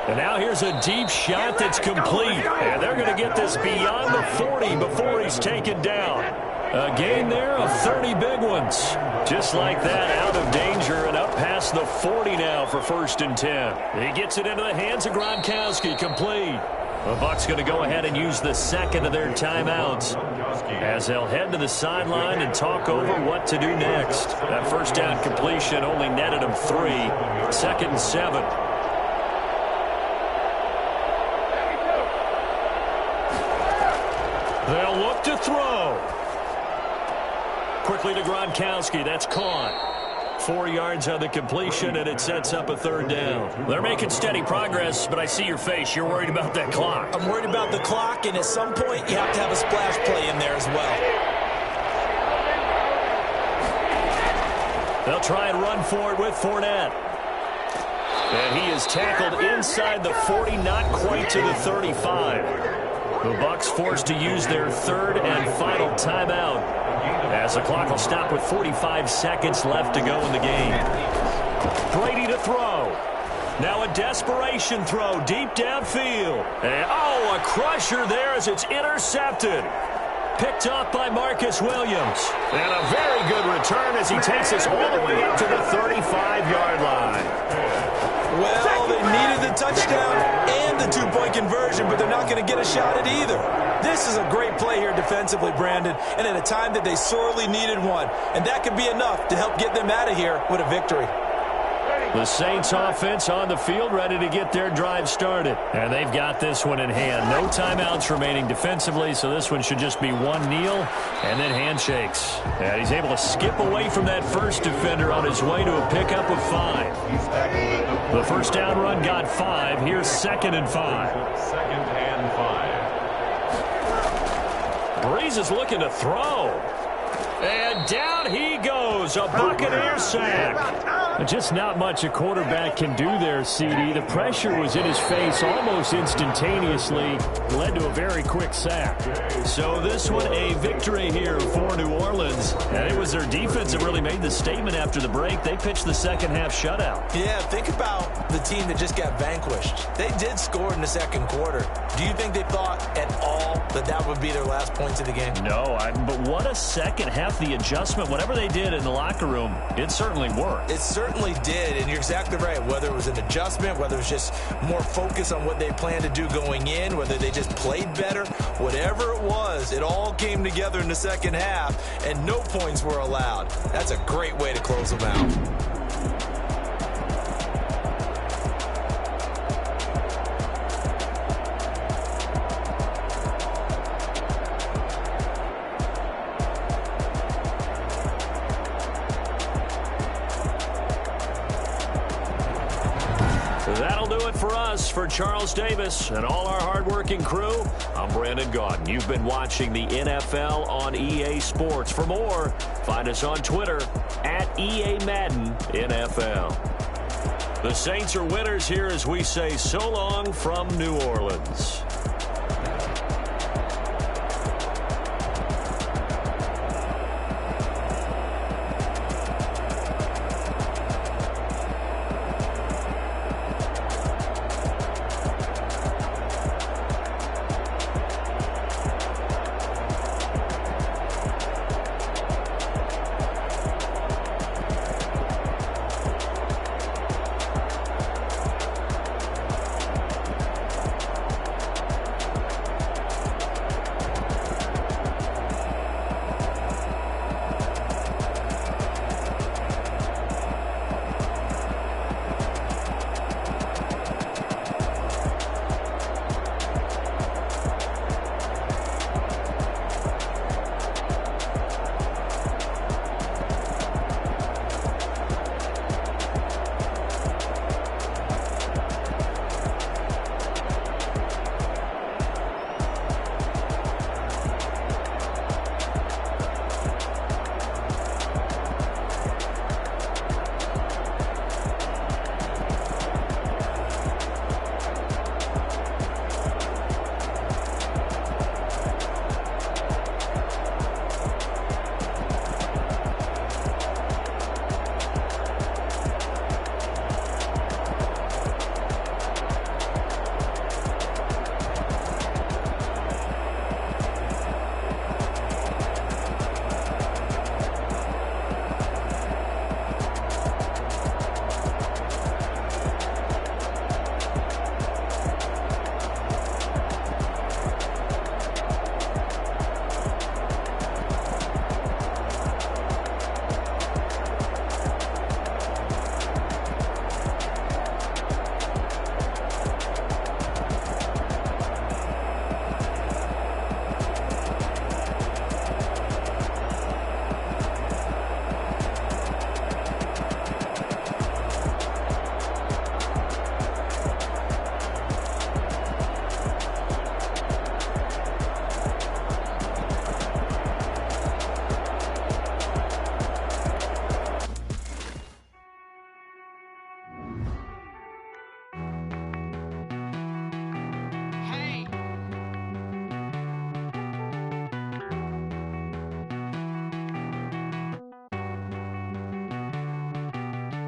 S10: And now here's a deep shot that's complete. And they're going to get this beyond the 40 before he's taken down. A gain there of 30 big ones. Just like that, out of danger and up past the 40 now for 1st and 10. He gets it into the hands of Gronkowski, complete. The Bucs going to go ahead and use the second of their timeouts as they'll head to the sideline and talk over what to do next. That first down completion only netted them 3. 2nd and 7. They'll look to throw. Quickly to Gronkowski. That's caught. 4 yards on the completion, and it sets up a third down. They're making steady progress, but I see your face. You're worried about that clock.
S12: I'm worried about the clock, and at some point, you have to have a splash play in there as well.
S10: They'll try and run for it with Fournette. And he is tackled inside the 40, not quite to the 35. The Bucs forced to use their third and final timeout as the clock will stop with 45 seconds left to go in the game. Brady to throw. Now a desperation throw deep downfield. And, a crusher there as it's intercepted. Picked off by Marcus Williams. And a very good return as he takes us all the way up to the 35-yard line.
S12: Well, they needed the touchdown and the two-point conversion, but they're not going to get a shot at either. This is a great play here defensively, Brandon, and at a time that they sorely needed one. And that could be enough to help get them out of here with a victory.
S10: The Saints offense on the field ready to get their drive started. And they've got this one in hand. No timeouts remaining defensively, so this one should just be one kneel and then handshakes. And he's able to skip away from that first defender on his way to a pickup of 5. The first down run got 5. Here's 2nd and 5.
S11: 2nd and 5.
S10: Breeze is looking to throw. And down he goes. A Buccaneer sack. Just not much a quarterback can do there, CD. The pressure was in his face almost instantaneously. Led to a very quick sack. So this one a victory here for New Orleans. And it was their defense that really made the statement after the break. They pitched the second half shutout.
S12: Yeah, think about the team that just got vanquished. They did score in the second quarter. Do you think they thought at all that that would be their last points of the game?
S10: No, but what a second half. The adjustment, whatever they did in the locker room, it certainly worked.
S12: It certainly did, and you're exactly right. Whether it was an adjustment, whether it was just more focus on what they planned to do going in, whether they just played better, whatever it was, it all came together in the second half, and no points were allowed. That's a great way to close them out.
S10: That'll do it for us. For Charles Davis and all our hardworking crew, I'm Brandon Gaudin. You've been watching the NFL on EA Sports. For more, find us on Twitter at EA Madden NFL. The Saints are winners here as we say so long from New Orleans.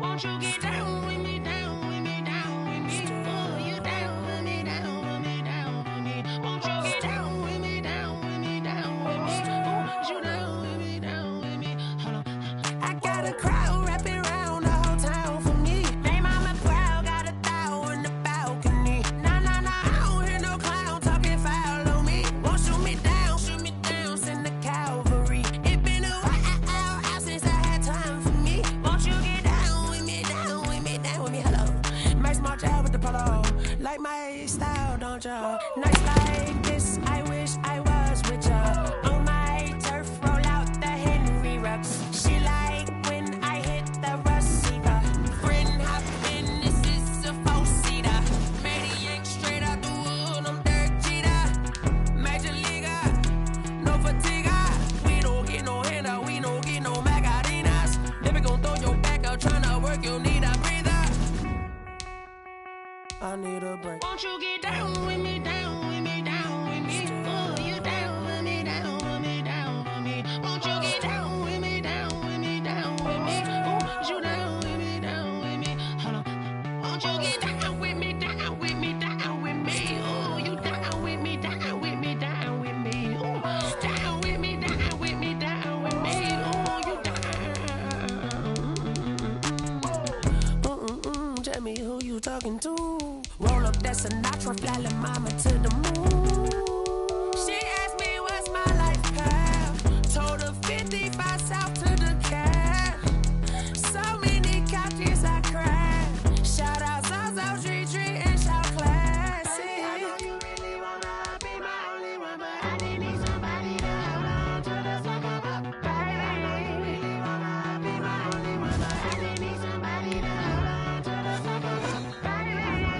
S1: Won't you get down with me, down with me, down with me? Oh, you down with me, down with me, down with me. Won't you get down with me, down with me, down with me? Oh, you down with me, down with me? Hold on. I got a crowd wrapping around the whole town for me. They mama proud, got a thou on the balcony. Nah, nah, nah, I don't hear no clown talking foul on me. Won't shoot me down, send the cavalry. It been a while since I had time for me. Won't you get down with me, down with me, down with me? Hello. Max March out with the polo. Like my style, don't ya? Nights like this, I wish I was with ya. On my turf, roll out the Henry Rux. She like when I hit the receiver. Friend hop in, this is a four-seater. Maniac straight out the wood, I'm Derek Jeter. Major leaguer, no fatigue. We don't get no handout, we don't get no Macarinas. Never gon' throw your back out, tryna work, you need a breather. I need a break. Won't you get down with me, down with me, down with me? Oh, you down with me, down with me, down with me? Won't you get down with me, down with me, down with me? Oh, you down with me, down with me? Hold on. Won't you get down with me, down with me, down with me? Oh, you down with me, down with me, down with me? Oh, down with me, down with me, down with me? Oh, you down. Tell me who you talking to. Roll up that Sinatra, fly la mama to the moon. She asked me what's my life path. Told her 55 south to the cat. So many couches I cried. Shout out Zazo, Tree Tree, and shout classic. I know you really wanna be my only one, but I didn't need somebody to hold on to the sucker up. Baby, I know you really wanna be my only one, but I didn't need somebody to hold on to the sucker up. Baby.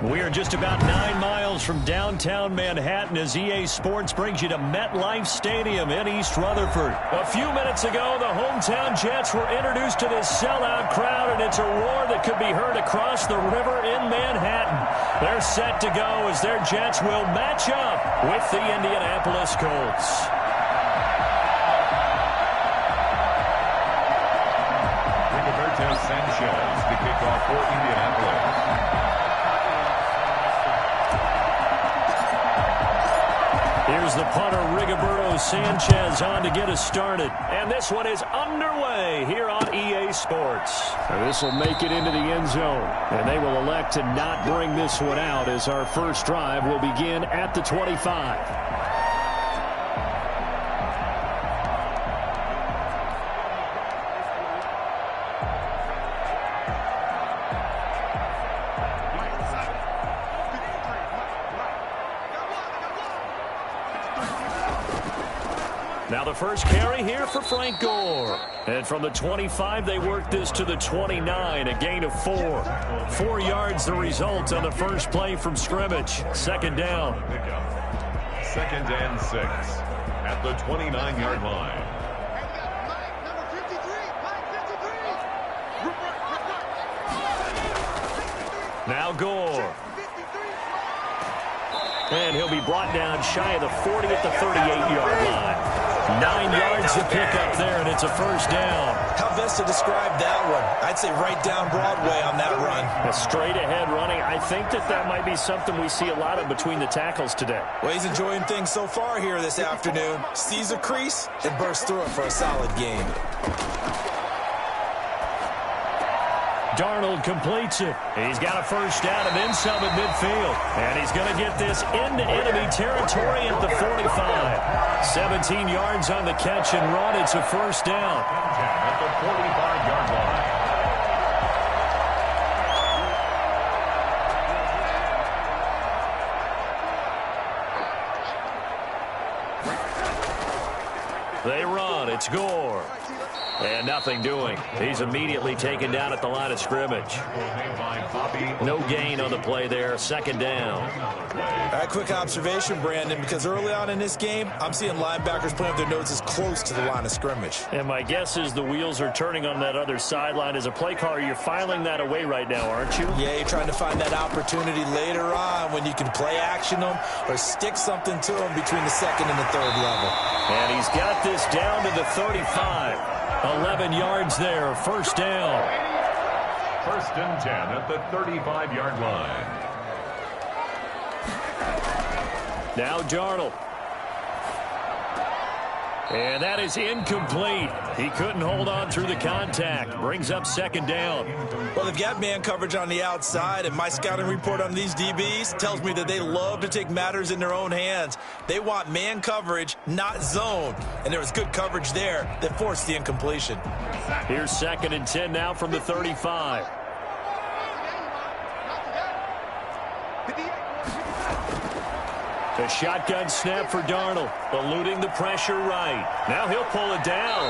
S10: We are just about 9 miles from downtown Manhattan as EA Sports brings you to MetLife Stadium in East Rutherford. A few minutes ago, the hometown Jets were introduced to this sellout crowd, and it's a roar that could be heard across the river in Manhattan. They're set to go as their Jets will match up with the Indianapolis Colts.
S11: Rigoberto Sanchez to kick off for Indianapolis.
S10: Here's the punter, Rigoberto Sanchez, on to get us started. And this one is underway here on EA Sports. This will make it into the end zone. And they will elect to not bring this one out as our first drive will begin at the 25. Now the first carry here for Frank Gore. And from the 25, they work this to the 29, a gain of 4. 4 yards the result on the first play from scrimmage. Second down.
S11: Second and 6 at the 29-yard line.
S10: Now Gore. And he'll be brought down shy of the 40 at the 38-yard line. 9 yards to pick up there, and it's a first down.
S12: How best to describe that one? I'd say right down Broadway on that run.
S10: A straight-ahead running. I think that might be something we see a lot of between the tackles today.
S12: Well, he's enjoying things so far here this afternoon. Sees a crease and bursts through it for a solid game.
S10: Darnold completes it. He's got a first down and then some at midfield. And he's going to get this into enemy territory at the 45. 17 yards on the catch and run. It's a first down.
S11: At the 45-yard line.
S10: They run. It's Gore. And nothing doing. He's immediately taken down at the line of scrimmage. No gain on the play there. Second down.
S12: All right, quick observation, Brandon, because early on in this game, I'm seeing linebackers playing with their noses close to the line of scrimmage.
S10: And my guess is the wheels are turning on that other sideline. As a play caller, you're filing that away right now, aren't you?
S12: Yeah, you're trying to find that opportunity later on when you can play action them or stick something to them between the second and the third level.
S10: And he's got this down to the 35. 11 yards there, first down.
S11: First and 10 at the 35-yard line.
S10: Now Darnold. And that is incomplete. He couldn't hold on through the contact. Brings up second down.
S12: Well, they've got man coverage on the outside, and my scouting report on these DBs tells me that they love to take matters in their own hands. They want man coverage, not zone. And there was good coverage there that forced the incompletion.
S10: Here's second and 10 now from the 35. A shotgun snap for Darnold, eluding the pressure right. Now he'll pull it down.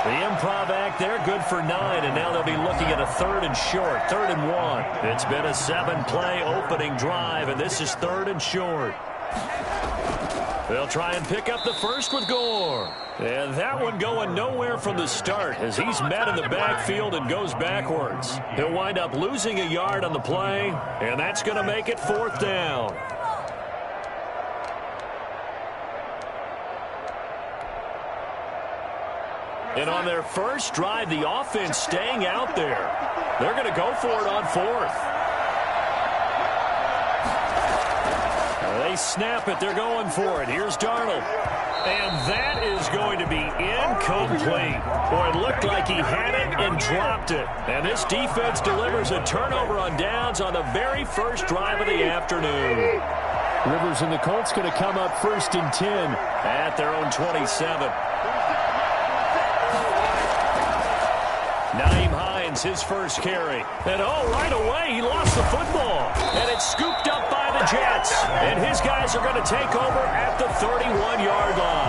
S10: The improv act there, good for 9, and now they'll be looking at a third and short, 3rd and 1. It's been a 7-play opening drive, and this is 3rd and short. They'll try and pick up the first with Gore. And that one going nowhere from the start as he's met in the backfield and goes backwards. He'll wind up losing a yard on the play, and that's going to make it 4th down. And on their first drive, the offense staying out there. They're going to go for it on 4th. They snap it. They're going for it. Here's Darnold. And that is going to be incomplete. Boy, it looked like he had it and dropped it. And this defense delivers a turnover on downs on the very first drive of the afternoon. Rivers and the Colts going to come up 1st and 10 at their own 27. Naeem Hines, his first carry. And right away, he lost the football. And it's scooped up by the Jets. And his guys are going to take over at the 31-yard line.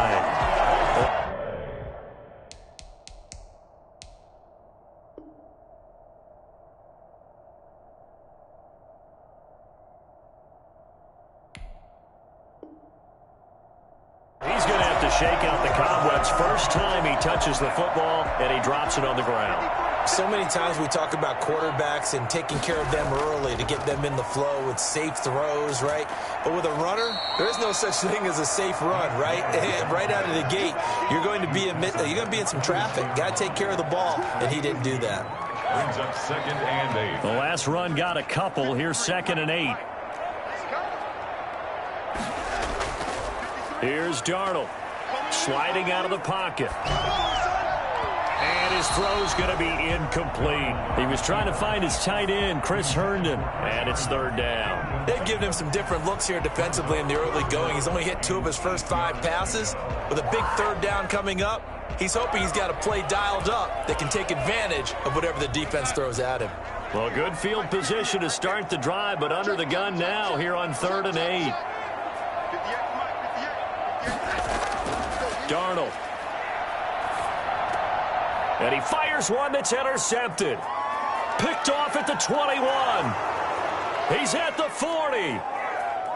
S10: out the cobwebs. First time he touches the football, and he drops it on the ground.
S12: So many times we talk about quarterbacks and taking care of them early to get them in the flow with safe throws, right? But with a runner, there is no such thing as a safe run, right? Right out of the gate, you're going to be in some traffic. Got to take care of the ball, and he didn't do that.
S11: Brings up 2nd and 8.
S10: The last run got a couple. Here's 2nd and 8. Here's Darnold sliding out of the pocket. And his throw's going to be incomplete. He was trying to find his tight end, Chris Herndon, and it's 3rd down.
S12: They've given him some different looks here defensively in the early going. He's only hit 2 of his first 5 passes. With a big 3rd down coming up, he's hoping he's got a play dialed up that can take advantage of whatever the defense throws at him.
S10: Well, good field position to start the drive, but under the gun now here on 3rd and 8. Darnold. And he fires one that's intercepted. Picked off at the 21. He's at the 40.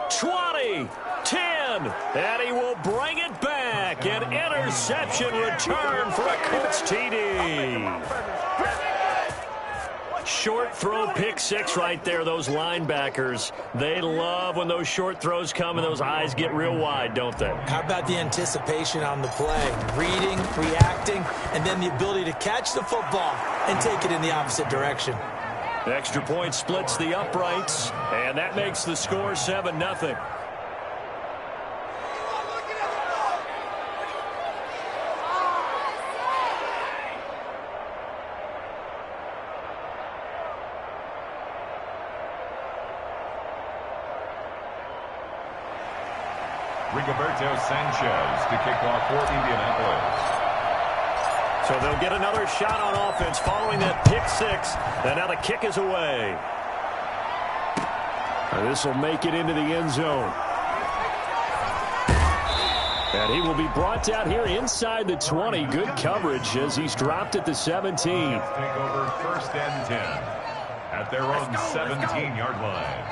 S10: 20. 10. And he will bring it back. An interception return for a Colts TD. Short throw, pick 6 right there. Those linebackers, they love when those short throws come and those eyes get real wide, don't they?
S12: How about the anticipation on the play? Reading, reacting, and then the ability to catch the football and take it in the opposite direction.
S10: Extra point splits the uprights, and that makes the score 7-0.
S11: Rigoberto Sanchez to kick off for Indianapolis.
S10: So they'll get another shot on offense following that pick 6, and now the kick is away. This will make it into the end zone. And he will be brought down here inside the 20. Good coverage as he's dropped at the 17.
S11: Take over 1st and 10 at their own 17-yard line.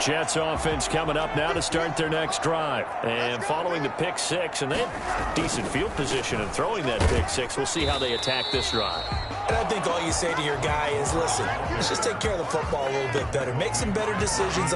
S10: Jets offense coming up now to start their next drive. And following the pick 6, and they have decent field position in throwing that pick 6. We'll see how they attack this drive.
S12: And I think all you say to your guy is, listen, let's just take care of the football a little bit better. Make some better decisions.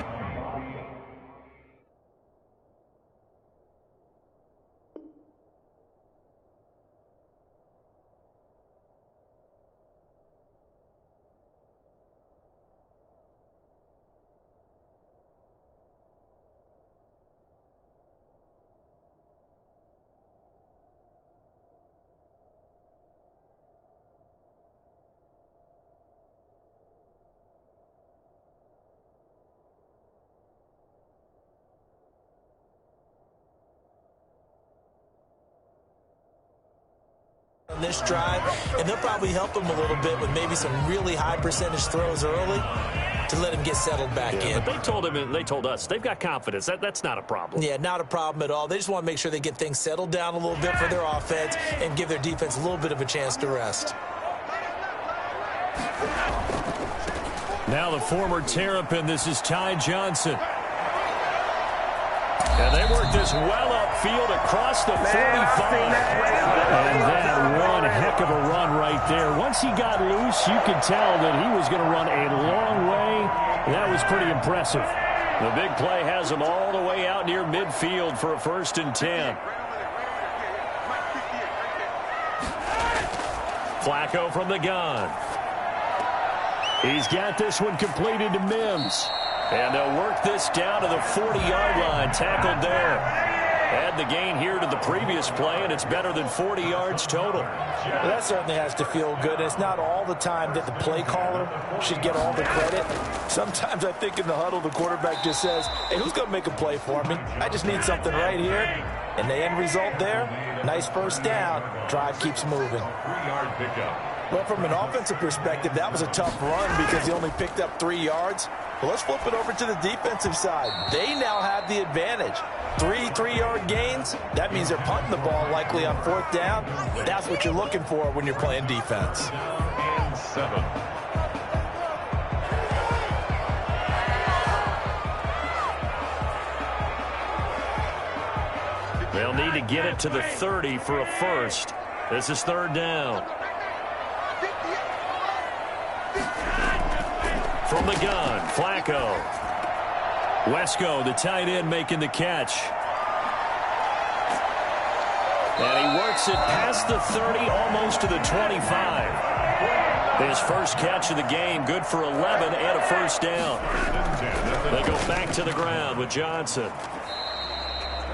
S12: On this drive, and they'll probably help him a little bit with maybe some really high percentage throws early to let him get settled back in.
S10: But they told us they've got confidence. That's not a problem.
S12: Yeah, not a problem at all. They just want to make sure they get things settled down a little bit for their offense and give their defense a little bit of a chance to rest.
S10: Now the former Terrapin, this is Ty Johnson. And they work this well upfield across the 45. And that one heck of a run right there. Once he got loose, you could tell that he was going to run a long way. That was pretty impressive. The big play has him all the way out near midfield for a 1st and 10. Flacco from the gun. He's got this one completed to Mims. And they'll work this down to the 40-yard line. Tackled there. Add the gain here to the previous play, and it's better than 40 yards total.
S12: Well, that certainly has to feel good. It's not all the time that the play caller should get all the credit. Sometimes I think in the huddle, the quarterback just says, hey, who's going to make a play for me? I just need something right here. And the end result there, nice 1st down. Drive keeps moving.
S11: 3-yard pickup.
S12: Well, from an offensive perspective, that was a tough run because he only picked up 3 yards. Well, let's flip it over to the defensive side. They now have the advantage. 3-3-yard gains. That means they're punting the ball likely on 4th down. That's what you're looking for when you're playing defense.
S11: And 7.
S10: They'll need to get it to the 30 for a first. This is third down. From the gun, Flacco. Wesco, the tight end, making the catch. And he works it past the 30, almost to the 25. His first catch of the game, good for 11 and a first down. They go back to the ground with Johnson.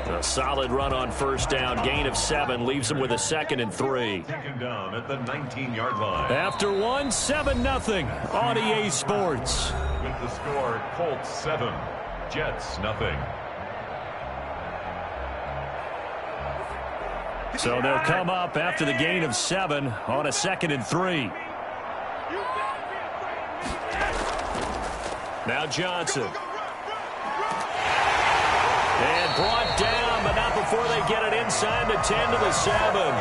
S10: A solid run on first down, gain of 7, leaves them with a 2nd and 3.
S11: Second down at the 19-yard line.
S10: After 1, 7-0 on EA Sports.
S11: With the score, Colts 7, Jets 0.
S10: So they'll come up after the gain of 7 on a 2nd and 3. Now Johnson. And brought down, but not before they get it inside the 10 to the 7.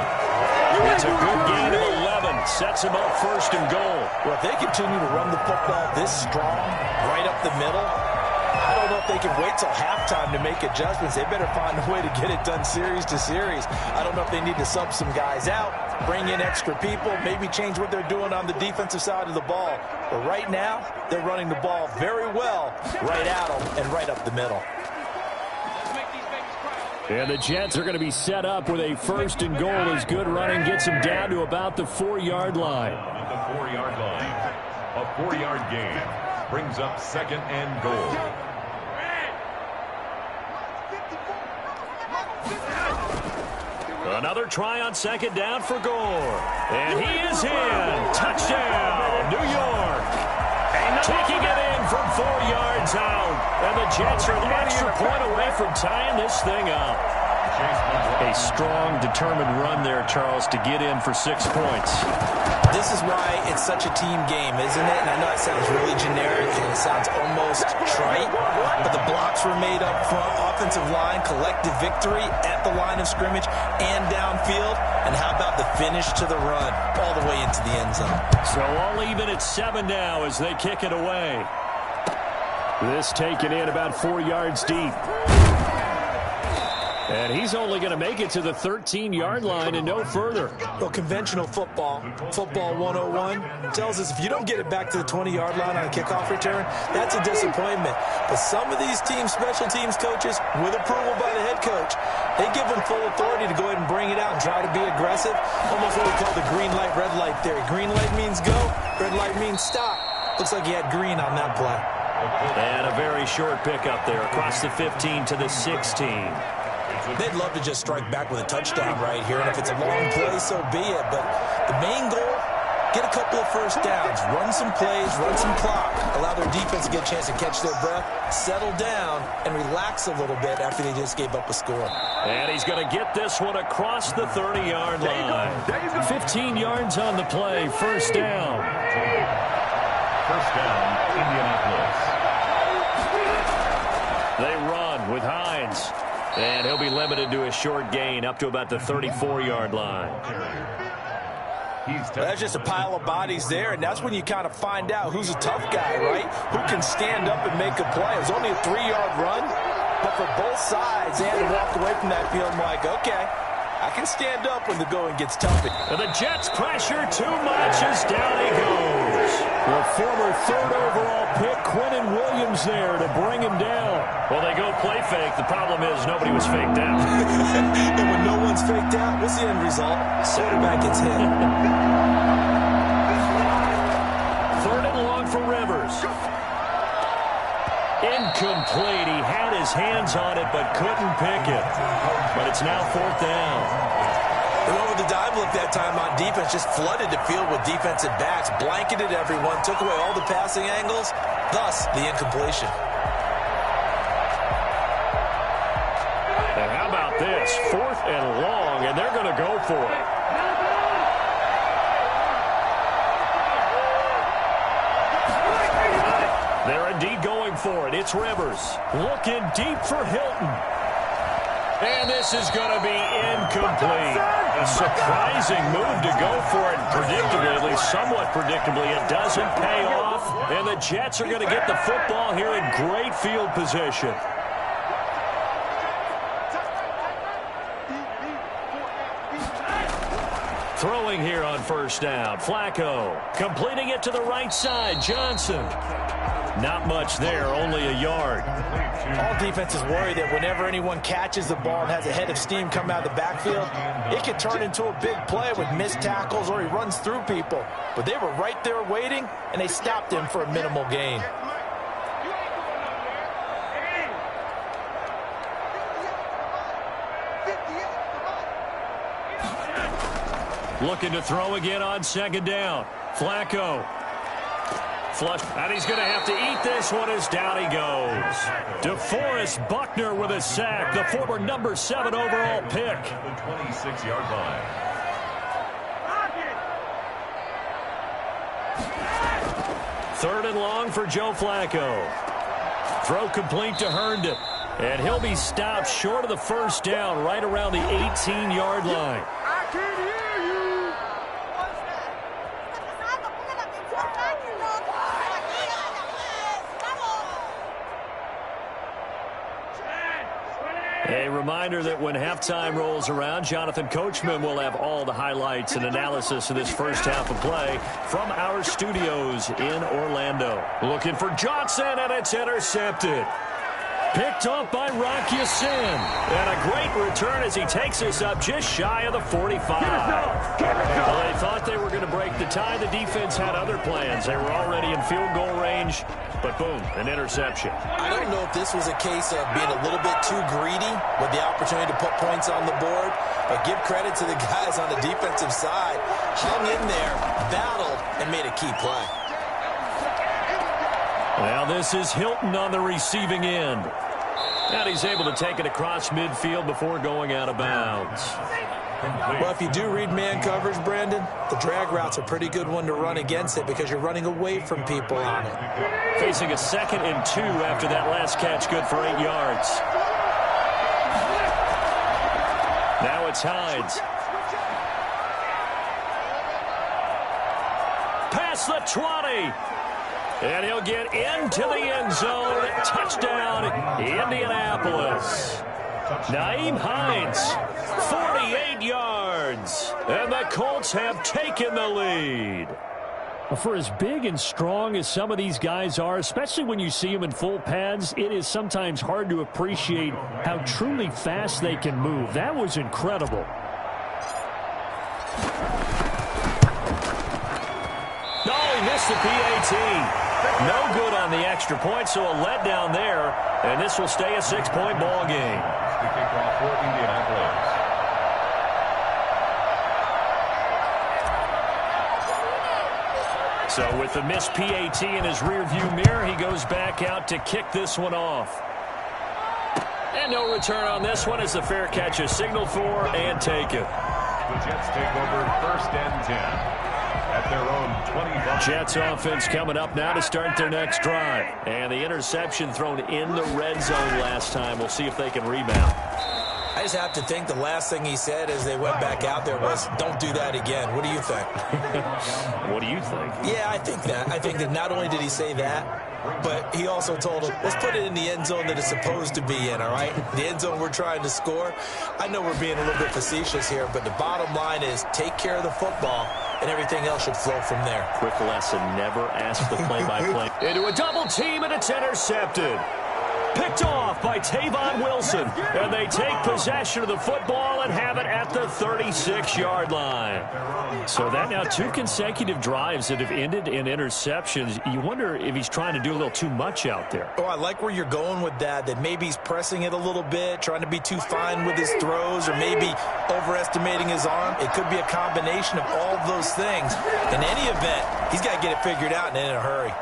S10: It's a good gain of 11. Sets them up 1st and goal.
S12: Well, if they continue to run the football this strong, right up the middle, I don't know if they can wait till halftime to make adjustments. They better find a way to get it done series to series. I don't know if they need to sub some guys out, bring in extra people, maybe change what they're doing on the defensive side of the ball. But right now, they're running the ball very well right at them and right up the middle.
S10: And the Jets are going to be set up with a 1st and goal as good running gets them down to about the 4-yard line.
S11: At the 4-yard line, a 4-yard gain brings up 2nd and goal.
S10: Another try on 2nd down for Gore. And he is in. Touchdown, New York. Taking it in from 4 yards out. And the Jets are an extra point away from tying this thing up. A strong, determined run there, Charles, to get in for 6 points.
S12: This is why it's such a team game, isn't it? And I know it sounds really generic and it sounds almost trite, but the blocks were made up front, offensive line, collective victory at the line of scrimmage and downfield. And how about the finish to the run all the way into the end zone?
S10: So all even at 7 now as they kick it away. This taken in about 4 yards deep. And he's only going to make it to the 13-yard line and no further.
S12: Well, conventional football 101, tells us if you don't get it back to the 20-yard line on a kickoff return, that's a disappointment. But some of these teams, special teams coaches, with approval by the head coach, they give them full authority to go ahead and bring it out and try to be aggressive. Almost what we call the green light, red light theory. Green light means go, red light means stop. Looks like he had green on that play.
S10: And a very short pickup there across the 15 to the 16.
S12: They'd love to just strike back with a touchdown right here, and if it's a long play, so be it. But the main goal, get a couple of first downs, run some plays, run some clock, allow their defense to get a chance to catch their breath, settle down, and relax a little bit after they just gave up a score.
S10: And he's going to get this one across the 30-yard line. 15 yards on the play, first down.
S11: First down, Indianapolis.
S10: They run with Hines. And he'll be limited to a short gain up to about the 34-yard line.
S12: That's just a pile of bodies there, and that's when you kind of find out who's a tough guy, right? Who can stand up and make a play. It was only a 3-yard run, but for both sides, they had to walk away from that field like, okay, I can stand up when the going gets tough.
S10: And the Jets pressure too much as down he goes. The former 3rd overall pick, Quinnen Williams, there to bring him down. Well, they go play fake. The problem is nobody was faked out.
S12: And when no one's faked out, what's the end result? Quarterback gets hit.
S10: 3rd and long for Rivers. Incomplete. He had his hands on it but couldn't pick it. But it's now 4th down.
S12: They went with the dive look that time on defense, just flooded the field with defensive backs, blanketed everyone, took away all the passing angles, thus the incompletion.
S10: And how about this? 4th and long, and they're going to go for it. They're indeed going for it. It's Rivers. Looking deep for Hilton. And this is going to be incomplete. A surprising move to go for it. Predictably, at least somewhat predictably, it doesn't pay off. And the Jets are going to get the football here in great field position. Throwing here on first down. Flacco completing it to the right side. Johnson. Not much there, only a yard.
S12: All defenses worry that whenever anyone catches the ball and has a head of steam come out of the backfield, it could turn into a big play with missed tackles or he runs through people. But they were right there waiting, and they stopped him for a minimal gain.
S10: Looking to throw again on second down. Flacco. Flush, and he's going to have to eat this one as down he goes. DeForest Buckner with a sack, the former number 7 overall pick.
S11: The 26-yard line.
S10: Third and long for Joe Flacco. Throw complete to Herndon. And he'll be stopped short of the first down right around the 18-yard line.
S1: I can hear you.
S10: A reminder that when halftime rolls around, Jonathan Coachman will have all the highlights and analysis of this first half of play from our studios in Orlando. Looking for Johnson, and it's intercepted. Picked off by Rock Ya-Sin. And a great return as he takes us up just shy of the 45. Well, they thought they were going to break the tie. The defense had other plans. They were already in field goal range, but boom, an interception.
S12: I don't know if this was a case of being a little bit too greedy with the opportunity to put points on the board, but give credit to the guys on the defensive side. Hung in there, battled, and made a key play.
S10: Now this is Hilton on the receiving end. And he's able to take it across midfield before going out of bounds.
S12: Well, if you do read man coverage, Brandon, the drag route's a pretty good one to run against it because you're running away from people on it.
S10: Facing a 2nd and 2 after that last catch, good for 8 yards. Now it's Hines. Past the 20. And he'll get into the end zone. Touchdown, Indianapolis. Nyheim Hines, 48 yards. And the Colts have taken the lead. For as big and strong as some of these guys are, especially when you see them in full pads, it is sometimes hard to appreciate how truly fast they can move. That was incredible. Oh, he missed the PAT. No good on the extra point, so a letdown there, and this will stay a 6-point ball game.
S11: The kickoff for Indianapolis.
S10: So with the missed PAT in his rearview mirror, he goes back out to kick this one off. And no return on this one as the fair catch is signaled for and taken.
S11: The Jets take over 1st and 10. At their own 25.
S10: Jets offense coming up now to start their next drive. And the interception thrown in the red zone last time. We'll see if they can rebound.
S12: I just have to think the last thing he said as they went back out there was, don't do that again. What do you think?
S10: What do you think?
S12: Yeah, I think that. I think that not only did he say that, but he also told him, let's put it in the end zone that it's supposed to be in, all right? The end zone we're trying to score. I know we're being a little bit facetious here, but the bottom line is take care of the football, and everything else should flow from there.
S10: Quick lesson, never ask the play-by-play. Into a double team, and it's intercepted. Picked off by Tavon Wilson. And they take possession of the football and have it at the 36-yard line. So that now 2 consecutive drives that have ended in interceptions. You wonder if he's trying to do a little too much out there.
S12: Oh, I like where you're going with that maybe he's pressing it a little bit, trying to be too fine with his throws, or maybe overestimating his arm. It could be a combination of all of those things. In any event, he's got to get it figured out and in a hurry.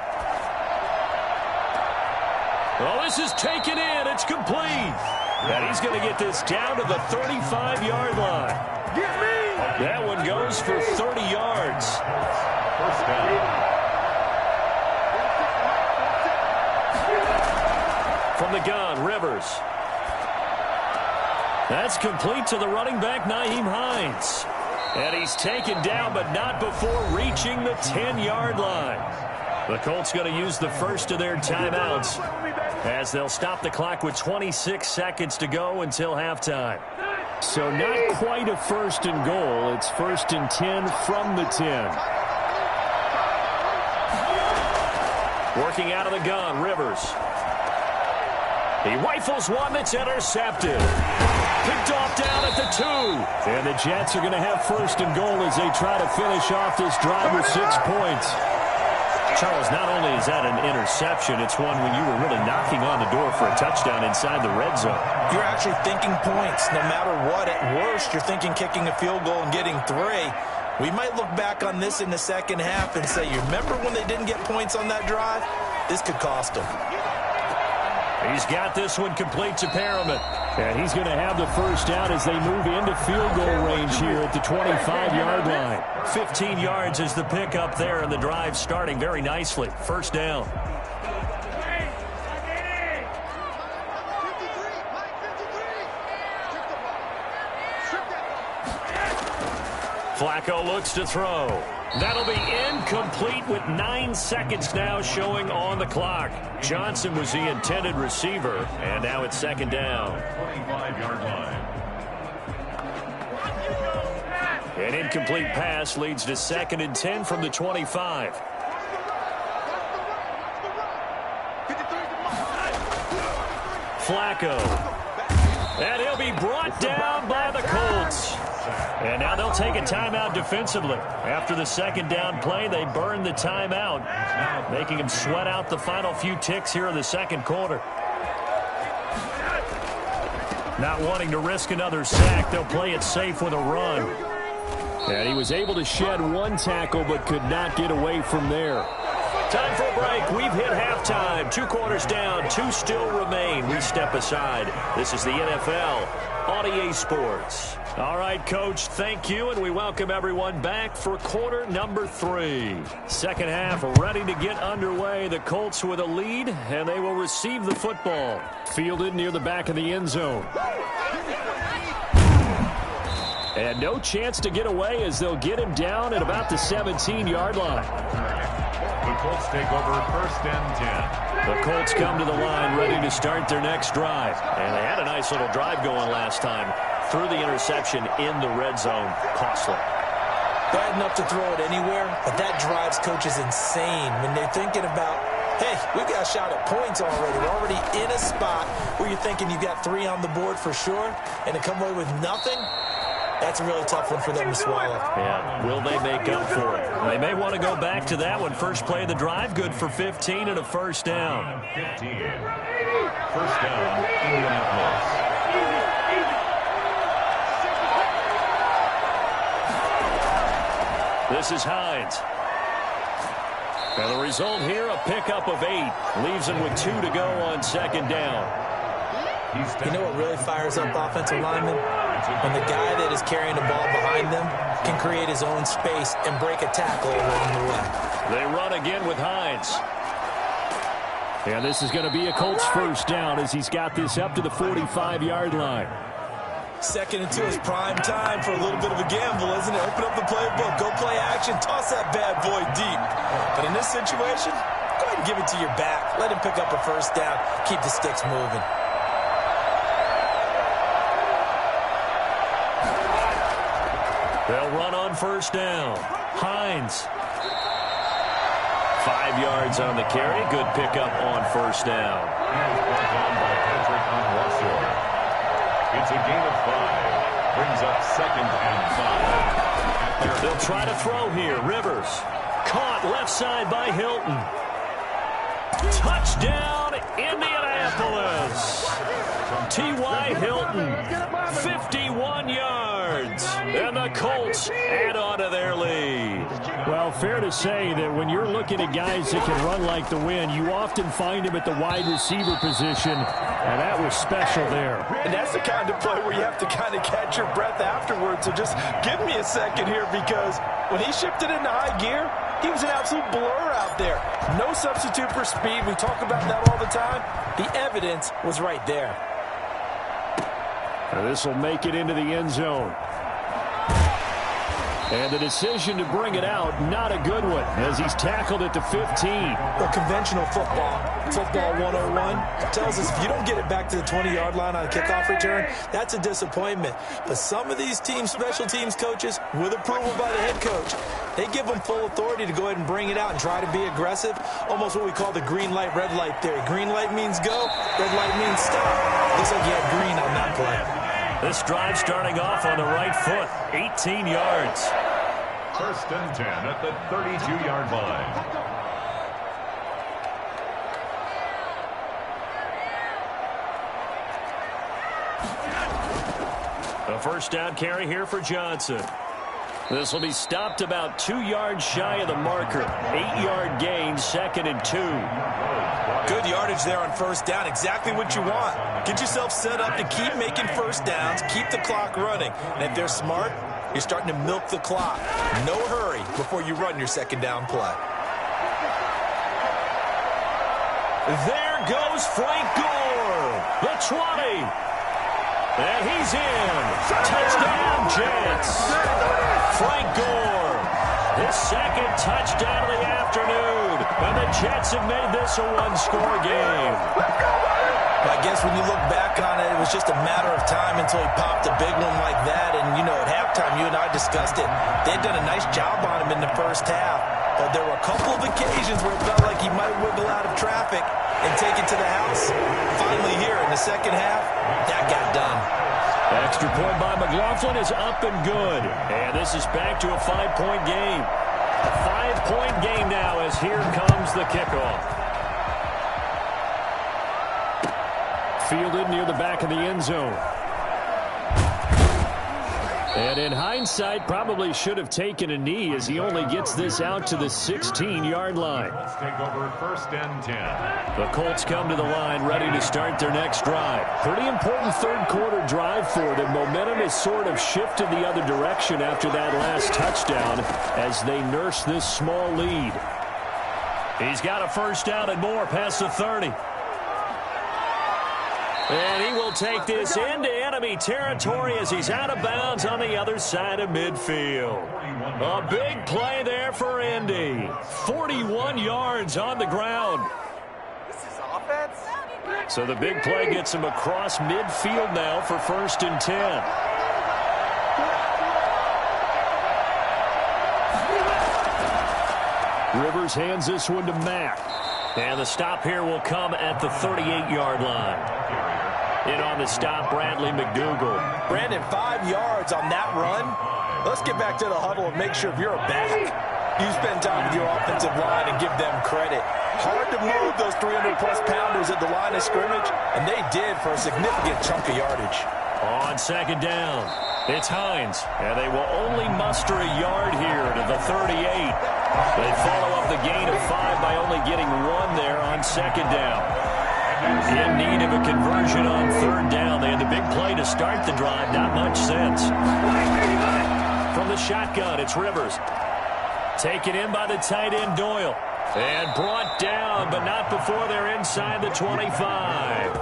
S10: Well, this is taken in. It's complete. And he's going to get this down to the 35-yard line.
S1: Get me!
S10: That one goes for 30 yards.
S11: First down.
S10: From the gun, Rivers. That's complete to the running back, Nyheim Hines. And he's taken down, but not before reaching the 10-yard line. The Colts going to use the first of their timeouts as they'll stop the clock with 26 seconds to go until halftime. So not quite a 1st and goal. It's 1st and 10 from the 10. Working out of the gun, Rivers. He rifles one that's intercepted. Picked off down at the 2. And the Jets are going to have 1st and goal as they try to finish off this drive with 6 points. Charles, not only is that an interception, it's one when you were really knocking on the door for a touchdown inside the red zone.
S12: You're actually thinking points. No matter what, at worst, you're thinking kicking a field goal and getting 3. We might look back on this in the second half and say, you remember when they didn't get points on that drive? This could cost them.
S10: He's got this one complete to Perriman. And he's going to have the 1st down as they move into field goal range here at the 25-yard line. 15 yards is the pickup there, and the drive starting very nicely. 1st down. Flacco looks to throw. That'll be incomplete with 9 seconds now showing on the clock. Johnson was the intended receiver, and now it's 2nd down.
S11: 25-yard line.
S10: An incomplete pass leads to 2nd and 10 from the 25. Flacco. And he'll be brought down by the Colts. And now they'll take a timeout defensively. After the 2nd down play, they burn the timeout, making him sweat out the final few ticks here in the 2nd quarter. Not wanting to risk another sack, they'll play it safe with a run. And he was able to shed 1 tackle but could not get away from there. Time for a break. We've hit halftime. 2 quarters down, 2 still remain. We step aside. This is the NFL on EA Sports. All right, Coach, thank you, and we welcome everyone back for quarter number 3. Second half ready to get underway. The Colts with a lead, and they will receive the football. Fielded near the back of the end zone. And no chance to get away as they'll get him down at about the 17-yard line.
S11: The Colts take over 1st and 10.
S10: The Colts come to the line ready to start their next drive. And they had a nice little drive going last time. Through the interception in the red zone. Costly.
S12: Bad enough to throw it anywhere, but that drives coaches insane when they're thinking about, hey, we've got a shot at points already. We're already in a spot where you're thinking you've got 3 on the board for sure, and to come away with nothing, that's a really tough one for them to swallow.
S10: Yeah, will they make up for it? They may want to go back to that one. First play of the drive, good for 15 and a 1st down.
S11: 15. 1st down, Indianapolis.
S10: This is Hines. And the result here, a pickup of 8. Leaves him with 2 to go on 2nd down.
S12: You know what really fires up offensive linemen? When the guy that is carrying the ball behind them can create his own space and break a tackle along the way.
S10: They run again with Hines. And this is going to be a Colts 1st down as he's got this up to the 45-yard line.
S12: 2nd and 2 is prime time for a little bit of a gamble, isn't it? Open up the playbook, go play action, toss that bad boy deep. But in this situation, go ahead and give it to your back. Let him pick up a 1st down, keep the sticks moving.
S10: They'll run on 1st down. Hines. 5 yards on the carry. Good pickup on 1st down.
S11: It's a gain of 5. Brings up 2nd and 5.
S10: They'll try to throw here. Rivers. Caught left side by Hilton. Touchdown, Indianapolis. T.Y. Hilton. 51 yards. And the Colts add on to their lead. Well, fair to say that when you're looking at guys that can run like the wind, you often find him at the wide receiver position, and that was special there.
S12: And that's the kind of play where you have to kind of catch your breath afterwards. So just give me a second here, because when he shifted into high gear, he was an absolute blur out there. No substitute for speed. We talk about that all the time. The evidence was right there.
S10: This will make it into the end zone. And the decision to bring it out, not a good one, as he's tackled at the 15.
S12: Well, conventional football 101, tells us if you don't get it back to the 20-yard line on a kickoff return, that's a disappointment. But some of these special teams coaches, with approval by the head coach, they give them full authority to go ahead and bring it out and try to be aggressive, almost what we call the green light, red light theory. Green light means go, red light means stop. Looks like you had green on that play.
S10: This drive starting off on the right foot, 18 yards.
S11: First and 10 at the 32-yard line.
S10: A first down carry here for Johnson. This will be stopped about 2 yards shy of the marker. 8-yard gain, 2nd and 2.
S12: Good yardage there on first down. Exactly what you want. Get yourself set up to keep making first downs, keep the clock running. And if they're smart, you're starting to milk the clock. No hurry before you run your second down play.
S10: There goes Frank Gore, the 20. And he's in. Touchdown, Jets. Frank Gore, his second touchdown of the afternoon. And the Jets have made this a one-score game.
S12: I guess when you look back on it, it was just a matter of time until he popped a big one like that. And, you know, at halftime, you and I discussed it. They had done a nice job on him in the first half. But there were a couple of occasions where it felt like he might wiggle out of traffic and take it to the house. Finally here in the second half, that got done.
S10: Extra point by McLaughlin is up and good. And this is back to a 5-point game. A 5-point game now as here comes the kickoff. Fielded near the back of the end zone. And in hindsight, probably should have taken a knee as he only gets this out to the 16-yard line.
S11: Let's take over first and 10.
S10: The Colts come to the line ready to start their next drive. Pretty important third-quarter drive for them. Momentum has sort of shifted the other direction after that last touchdown as they nurse this small lead. He's got a first down and more past the 30. And he will take this into enemy territory as he's out of bounds on the other side of midfield. A big play there for Indy. 41 yards on the ground.
S13: This is offense.
S10: So the big play gets him across midfield now for first and 10. Rivers hands this one to Mack. And the stop here will come at the 38-yard line. In on the stop, Bradley McDougald.
S12: Brandon, 5 yards on that run. Let's get back to the huddle and make sure if you're a back, you spend time with your offensive line and give them credit. Hard to move those 300-plus pounders at the line of scrimmage, and they did for a significant chunk of yardage.
S10: On second down, it's Hines, and they will only muster a yard here to the 38. They follow up the gain of 5 by only getting 1 there on second down. In need of a conversion on third down. They had the big play to start the drive. Not much sense. From the shotgun, it's Rivers. Taken in by the tight end, Doyle. And brought down, but not before they're inside the 25.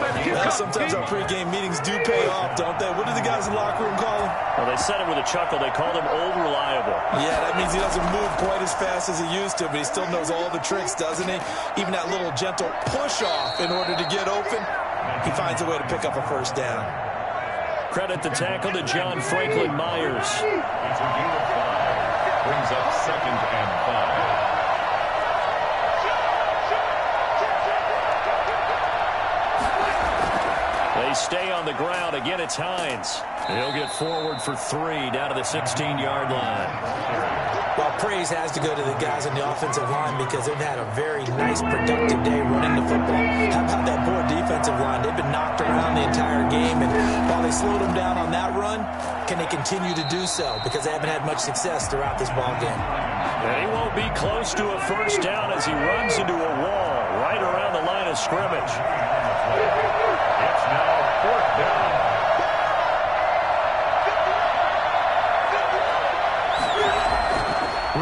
S12: Well, sometimes our pregame meetings do pay off, don't they? What do the guys in the locker room call him?
S10: Well, they said it with a chuckle. They called him Old Reliable.
S12: Yeah, that means he doesn't move quite as fast as he used to, but he still knows all the tricks, doesn't he? Even that little gentle push-off in order to get open, he finds a way to pick up a first down.
S10: Credit the tackle to John Franklin Myers.
S11: It's a gain of 5. Brings up second and 5.
S10: They stay on the ground. Again, it's Hines. He'll get forward for 3 down to the 16-yard line.
S12: Well, praise has to go to the guys on the offensive line because they've had a very nice, productive day running the football. How about that poor defensive line? They've been knocked around the entire game, and while they slowed them down on that run, can they continue to do so? Because they haven't had much success throughout this ball game.
S10: And he won't be close to a first down as he runs into a wall right around the line of scrimmage.
S11: It's now fourth down.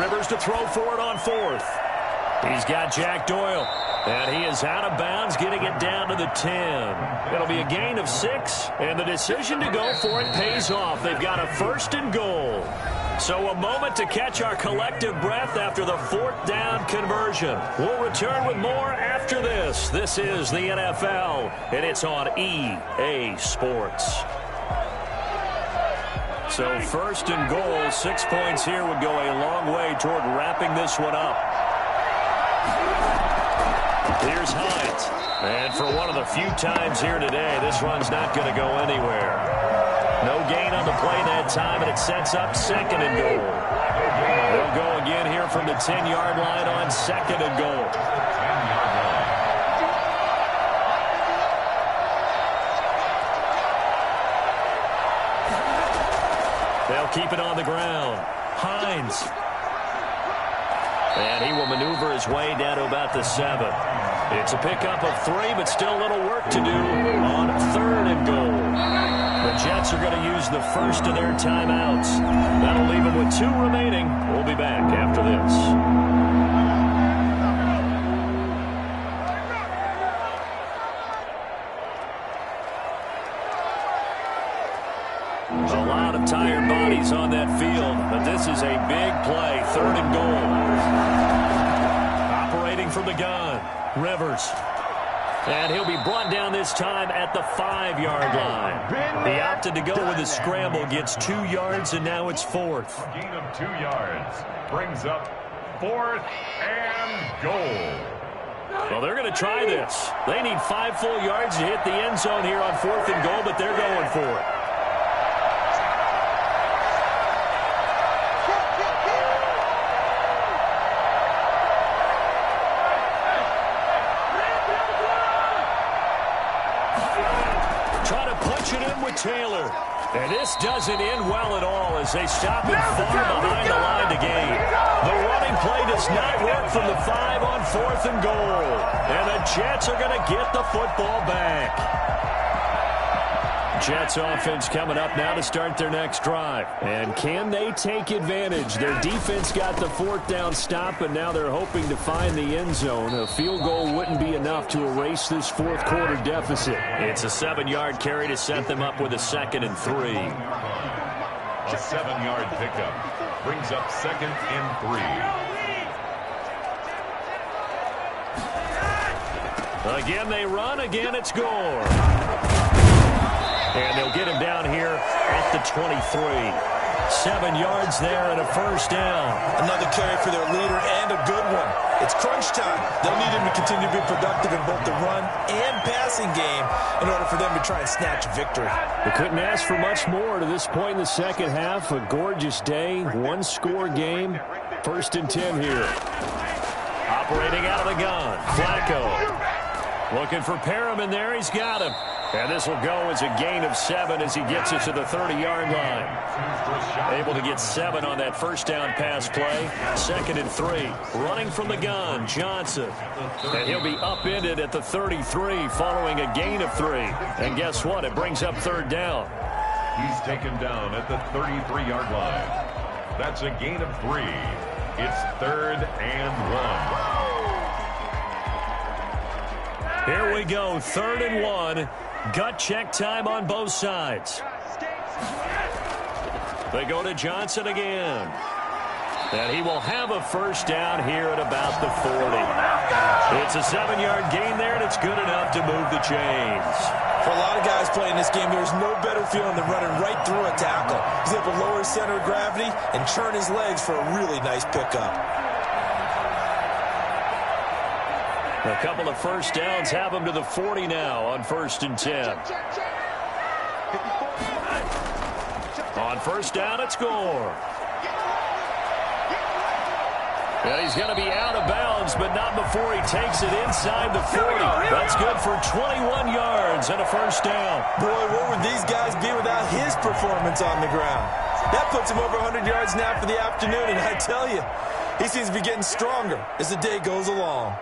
S10: Rivers to throw for it on fourth. He's got Jack Doyle. And he is out of bounds, getting it down to the 10. It'll be a gain of 6, and the decision to go for it pays off. They've got a first and goal. So a moment to catch our collective breath after the 4th down conversion. We'll return with more after this. This is the NFL, and it's on EA Sports. So 1st and goal, 6 points here would go a long way toward wrapping this one up. Here's Hines. And for one of the few times here today, this run's not going to go anywhere. No gain on the play that time, and it sets up 2nd and goal. They'll go again here from the 10-yard line on 2nd and goal. They'll keep it on the ground. Hines. And he will maneuver his way down to about the 7. It's a pickup of 3, but still a little work to do on 3rd and goal. The Jets are going to use the first of their timeouts. That'll leave them with 2 remaining. We'll be back after this. A lot of tired bodies on that field, but this is a big play. 3rd and goal. Operating from the gun, Rivers. And he'll be brought down this time at the 5-yard line. He opted to go with a scramble, gets 2 yards, and now it's 4th.
S11: A gain of 2 yards brings up 4th and goal.
S10: Well, they're going to try this. They need 5 full yards to hit the end zone here on 4th and goal, but they're going for it. Taylor. And this doesn't end well at all as they stop him far behind the line to gain. The running play does not work from the 5 on 4th and goal. And the Jets are going to get the football back. Jets offense coming up now to start their next drive. And can they take advantage? Their defense got the 4th down stop, and now they're hoping to find the end zone. A field goal wouldn't be enough to erase this 4th quarter deficit. It's a 7-yard carry to set them up with a 2nd and 3.
S11: A 7-yard pickup brings up 2nd and
S10: 3. Again they run, again it's Gore. And they'll get him down here at the 23. 7 yards there and a 1st down.
S12: Another carry for their leader and a good one. It's crunch time. They'll need him to continue to be productive in both the run and passing game in order for them to try and snatch victory.
S10: They couldn't ask for much more to this point in the second half. A gorgeous day, 1-score game. 1st and 10 here. Operating out of the gun, Flacco. Looking for Perriman there. He's got him. And this will go as a gain of 7 as he gets it to the 30-yard line. Able to get 7 on that 1st down pass play. 2nd and 3. Running from the gun, Johnson. And he'll be upended at the 33 following a gain of 3. And guess what? It brings up 3rd down.
S11: He's taken down at the 33-yard line. That's a gain of 3. It's 3rd and 1.
S10: Here we go, 3rd and 1. Gut check time on both sides. They go to Johnson again. And he will have a 1st down here at about the 40. It's a 7-yard gain there, and it's good enough to move the chains.
S12: For a lot of guys playing this game, there's no better feeling than running right through a tackle. He's able to lower his center of gravity and churn his legs for a really nice pickup.
S10: A couple of 1st downs have him to the 40 now on 1st and 10. On 1st down, it's Gore. And he's going to be out of bounds, but not before he takes it inside the 40. That's good for 21 yards and a 1st down.
S12: Boy, what would these guys be without his performance on the ground? That puts him over 100 yards now for the afternoon, and I tell you, he seems to be getting stronger as the day goes along.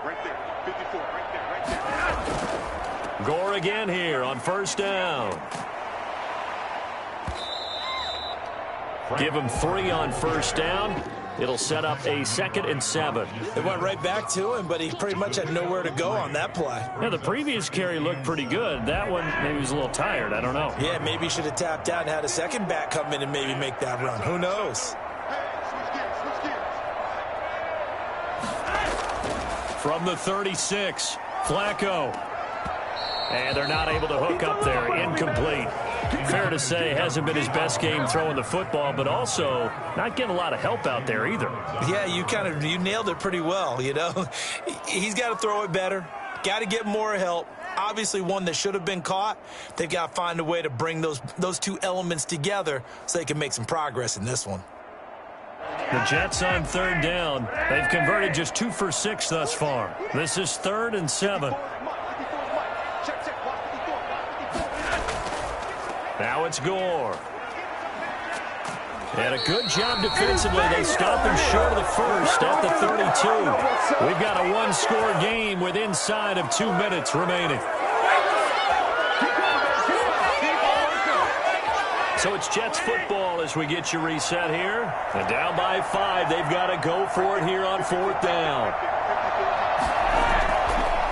S10: Gore again here on 1st down. Give him 3 on 1st down. It'll set up a 2nd and 7.
S12: They went right back to him, but he pretty much had nowhere to go on that play.
S10: Yeah, the previous carry looked pretty good. That one, maybe he was a little tired. I don't know.
S12: Yeah, maybe he should have tapped out and had a second back come in and maybe make that run. Who knows?
S10: From the 36, Flacco. And they're not able to hook up there. Incomplete. Fair to say, hasn't been his best game throwing the football, but also not getting a lot of help out there either.
S12: Yeah, you nailed it pretty well, you know. He's got to throw it better. Got to get more help. Obviously one that should have been caught. They've got to find a way to bring those two elements together so they can make some progress in this one.
S10: The Jets on third down. They've converted just 2 for 6 thus far. This is 3rd and 7. Now it's Gore. And a good job defensively. They stop him short of the first at the 32. We've got a one-score game with inside of 2 minutes remaining. So it's Jets football as we get you reset here. And down by 5. They've got to go for it here on 4th down.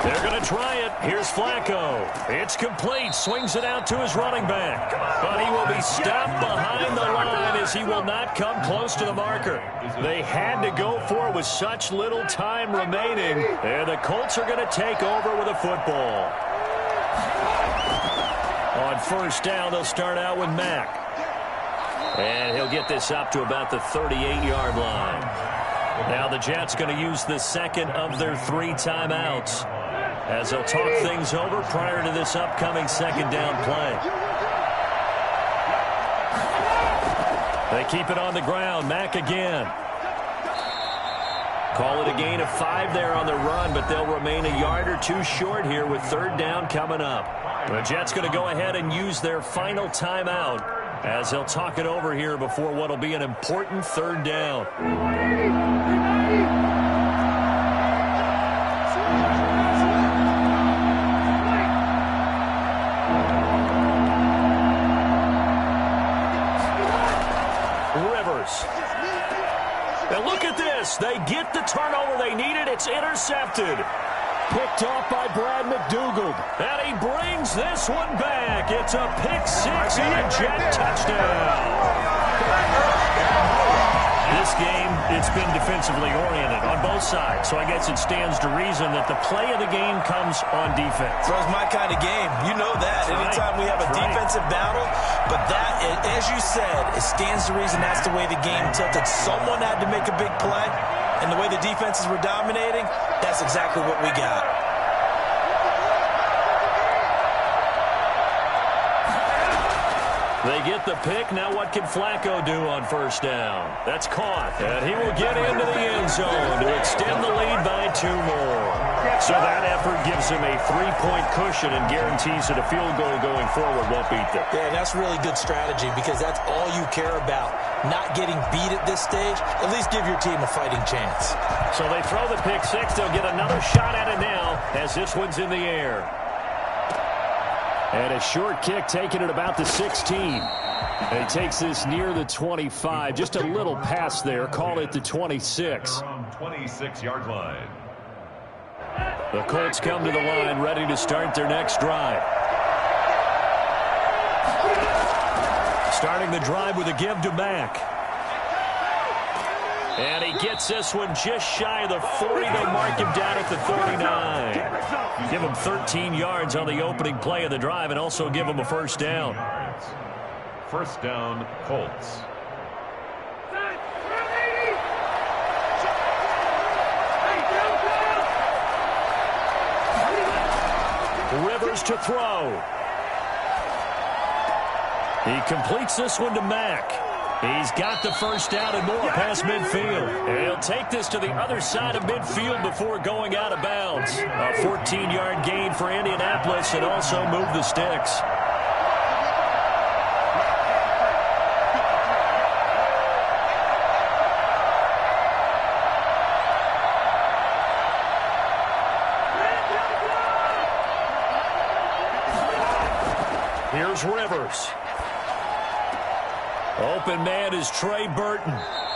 S10: They're going to try it. Here's Flacco. It's complete. Swings it out to his running back. But he will be stopped behind the line as he will not come close to the marker. They had to go for it with such little time remaining. And the Colts are going to take over with a football. On 1st down, they'll start out with Mack. And he'll get this up to about the 38-yard line. Now the Jets going to use the second of their 3 timeouts as they'll talk things over prior to this upcoming 2nd down play. They keep it on the ground. Mack again. Call it a gain of 5 there on the run, but they'll remain a yard or 2 short here with 3rd down coming up. The Jets going to go ahead and use their final timeout as they'll talk it over here before what will be an important 3rd down. And look at this. They get the turnover they needed. It's intercepted. Picked off by Brad McDougald. And he brings this one back. It's a pick 6 and a Jet touchdown. This game, it's been defensively oriented on both sides. So I guess it stands to reason that the play of the game comes on defense.
S12: So it's my kind of game. You know that. Anytime we have a defensive battle. But that, as you said, it stands to reason that's the way the game tilted. Someone had to make a big play. And the way the defenses were dominating, that's exactly what we got.
S10: They get the pick. Now what can Flacco do on 1st down? That's caught. And he will get into the end zone to extend the lead by 2 more. So that effort gives him a 3-point cushion and guarantees that a field goal going forward won't beat them.
S12: Yeah, that's really good strategy because that's all you care about. Not getting beat at this stage. At least give your team a fighting chance.
S10: So they throw the pick 6. They'll get another shot at it now as this one's in the air. And a short kick taken at about the 16. And he takes this near the 25. Just a little pass there. Call it the 26.
S11: 26-yard line.
S10: The Colts come to the line ready to start their next drive. Starting the drive with a give to Mack. And he gets this one just shy of the 40. They'll mark him down at the 39. Give him 13 yards on the opening play of the drive and also give him a 1st down.
S11: 1st down, Colts.
S10: Rivers to throw. He completes this one to Mack. He's got the 1st down and more past midfield. And he'll take this to the other side of midfield before going out of bounds. A 14-yard gain for Indianapolis and also move the sticks. Here's Rivers. Open man is Trey Burton.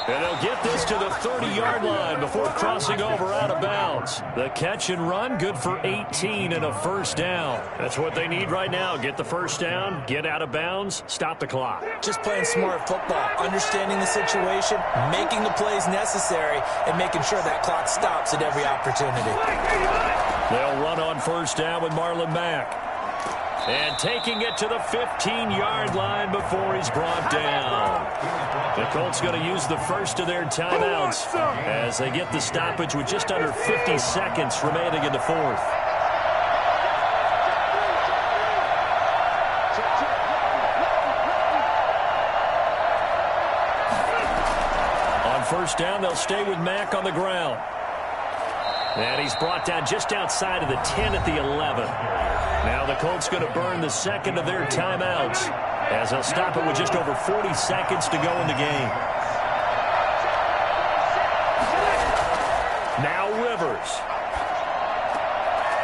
S10: And they'll get this to the 30-yard line before crossing over out of bounds. The catch and run, good for 18 and a first down. That's what they need right now. Get the first down, get out of bounds, stop the clock.
S12: Just playing smart football, understanding the situation, making the plays necessary, and making sure that clock stops at every opportunity.
S10: They'll run on first down with Marlon Mack. And taking it to the 15-yard line before he's brought down. The Colts going to use the first of their timeouts as they get the stoppage with just under 50 seconds remaining in the fourth. On first down, they'll stay with Mack on the ground. And he's brought down just outside of the 10 at the 11. Now the Colts going to burn the second of their timeouts as they'll stop it with just over 40 seconds to go in the game. Now Rivers.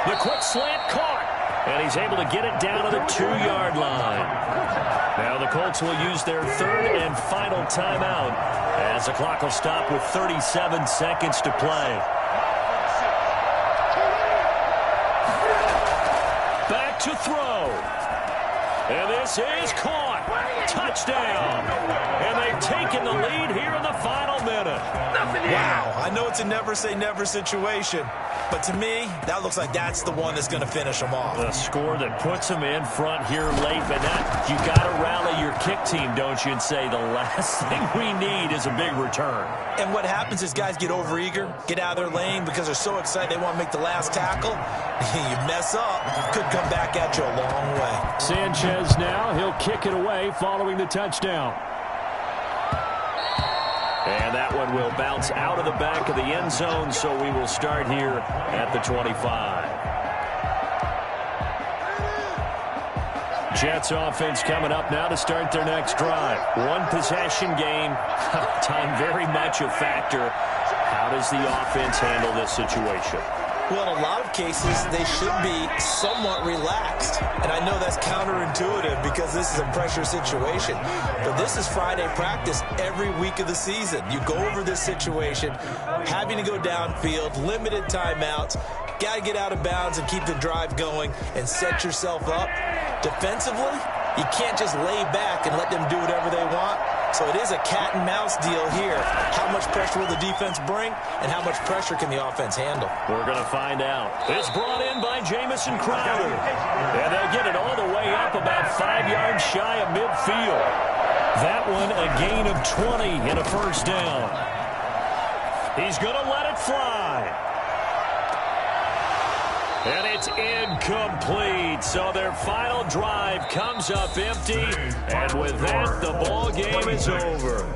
S10: The quick slant caught. And he's able to get it down to the 2-yard line. Now the Colts will use their third and final timeout as the clock will stop with 37 seconds to play. Back to throw. And this is caught. Touchdown. And they've taken the lead here in the final minute.
S12: Wow, I know it's a never say never situation, but to me, that looks like that's the one that's going to finish them off.
S10: A score that puts them in front here late, but now you got to rally your kick team, don't you, and say the last thing we need is a big return.
S12: And what happens is guys get overeager, get out of their lane because they're so excited they want to make the last tackle. You mess up, could come back at you a long way.
S10: Sanchez now, he'll kick it away following the touchdown. And that one will bounce out of the back of the end zone, so we will start here at the 25. Jets offense coming up now to start their next drive. One possession game. Time very much a factor. How does the offense handle this situation?
S12: Well, in a lot of cases, they should be somewhat relaxed. And I know that's counterintuitive because this is a pressure situation. But this is Friday practice every week of the season. You go over this situation, having to go downfield, limited timeouts, got to get out of bounds and keep the drive going and set yourself up. Defensively, you can't just lay back and let them do whatever they want. So it is a cat and mouse deal here. How much pressure will the defense bring, and how much pressure can the offense handle?
S10: We're going to find out. It's brought in by Jamison Crowder. And they'll get it all the way up about 5 yards shy of midfield. That one a gain of 20 and a first down. He's going to let it fly. And it's incomplete. So their final drive comes up empty. And with that, the ball game is over.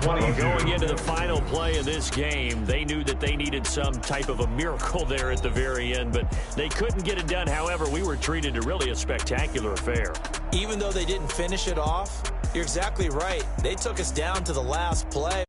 S10: Well, going into the final play of this game, they knew that they needed some type of a miracle there at the very end, but they couldn't get it done. However, we were treated to really a spectacular affair.
S12: Even though they didn't finish it off, you're exactly right. They took us down to the last play.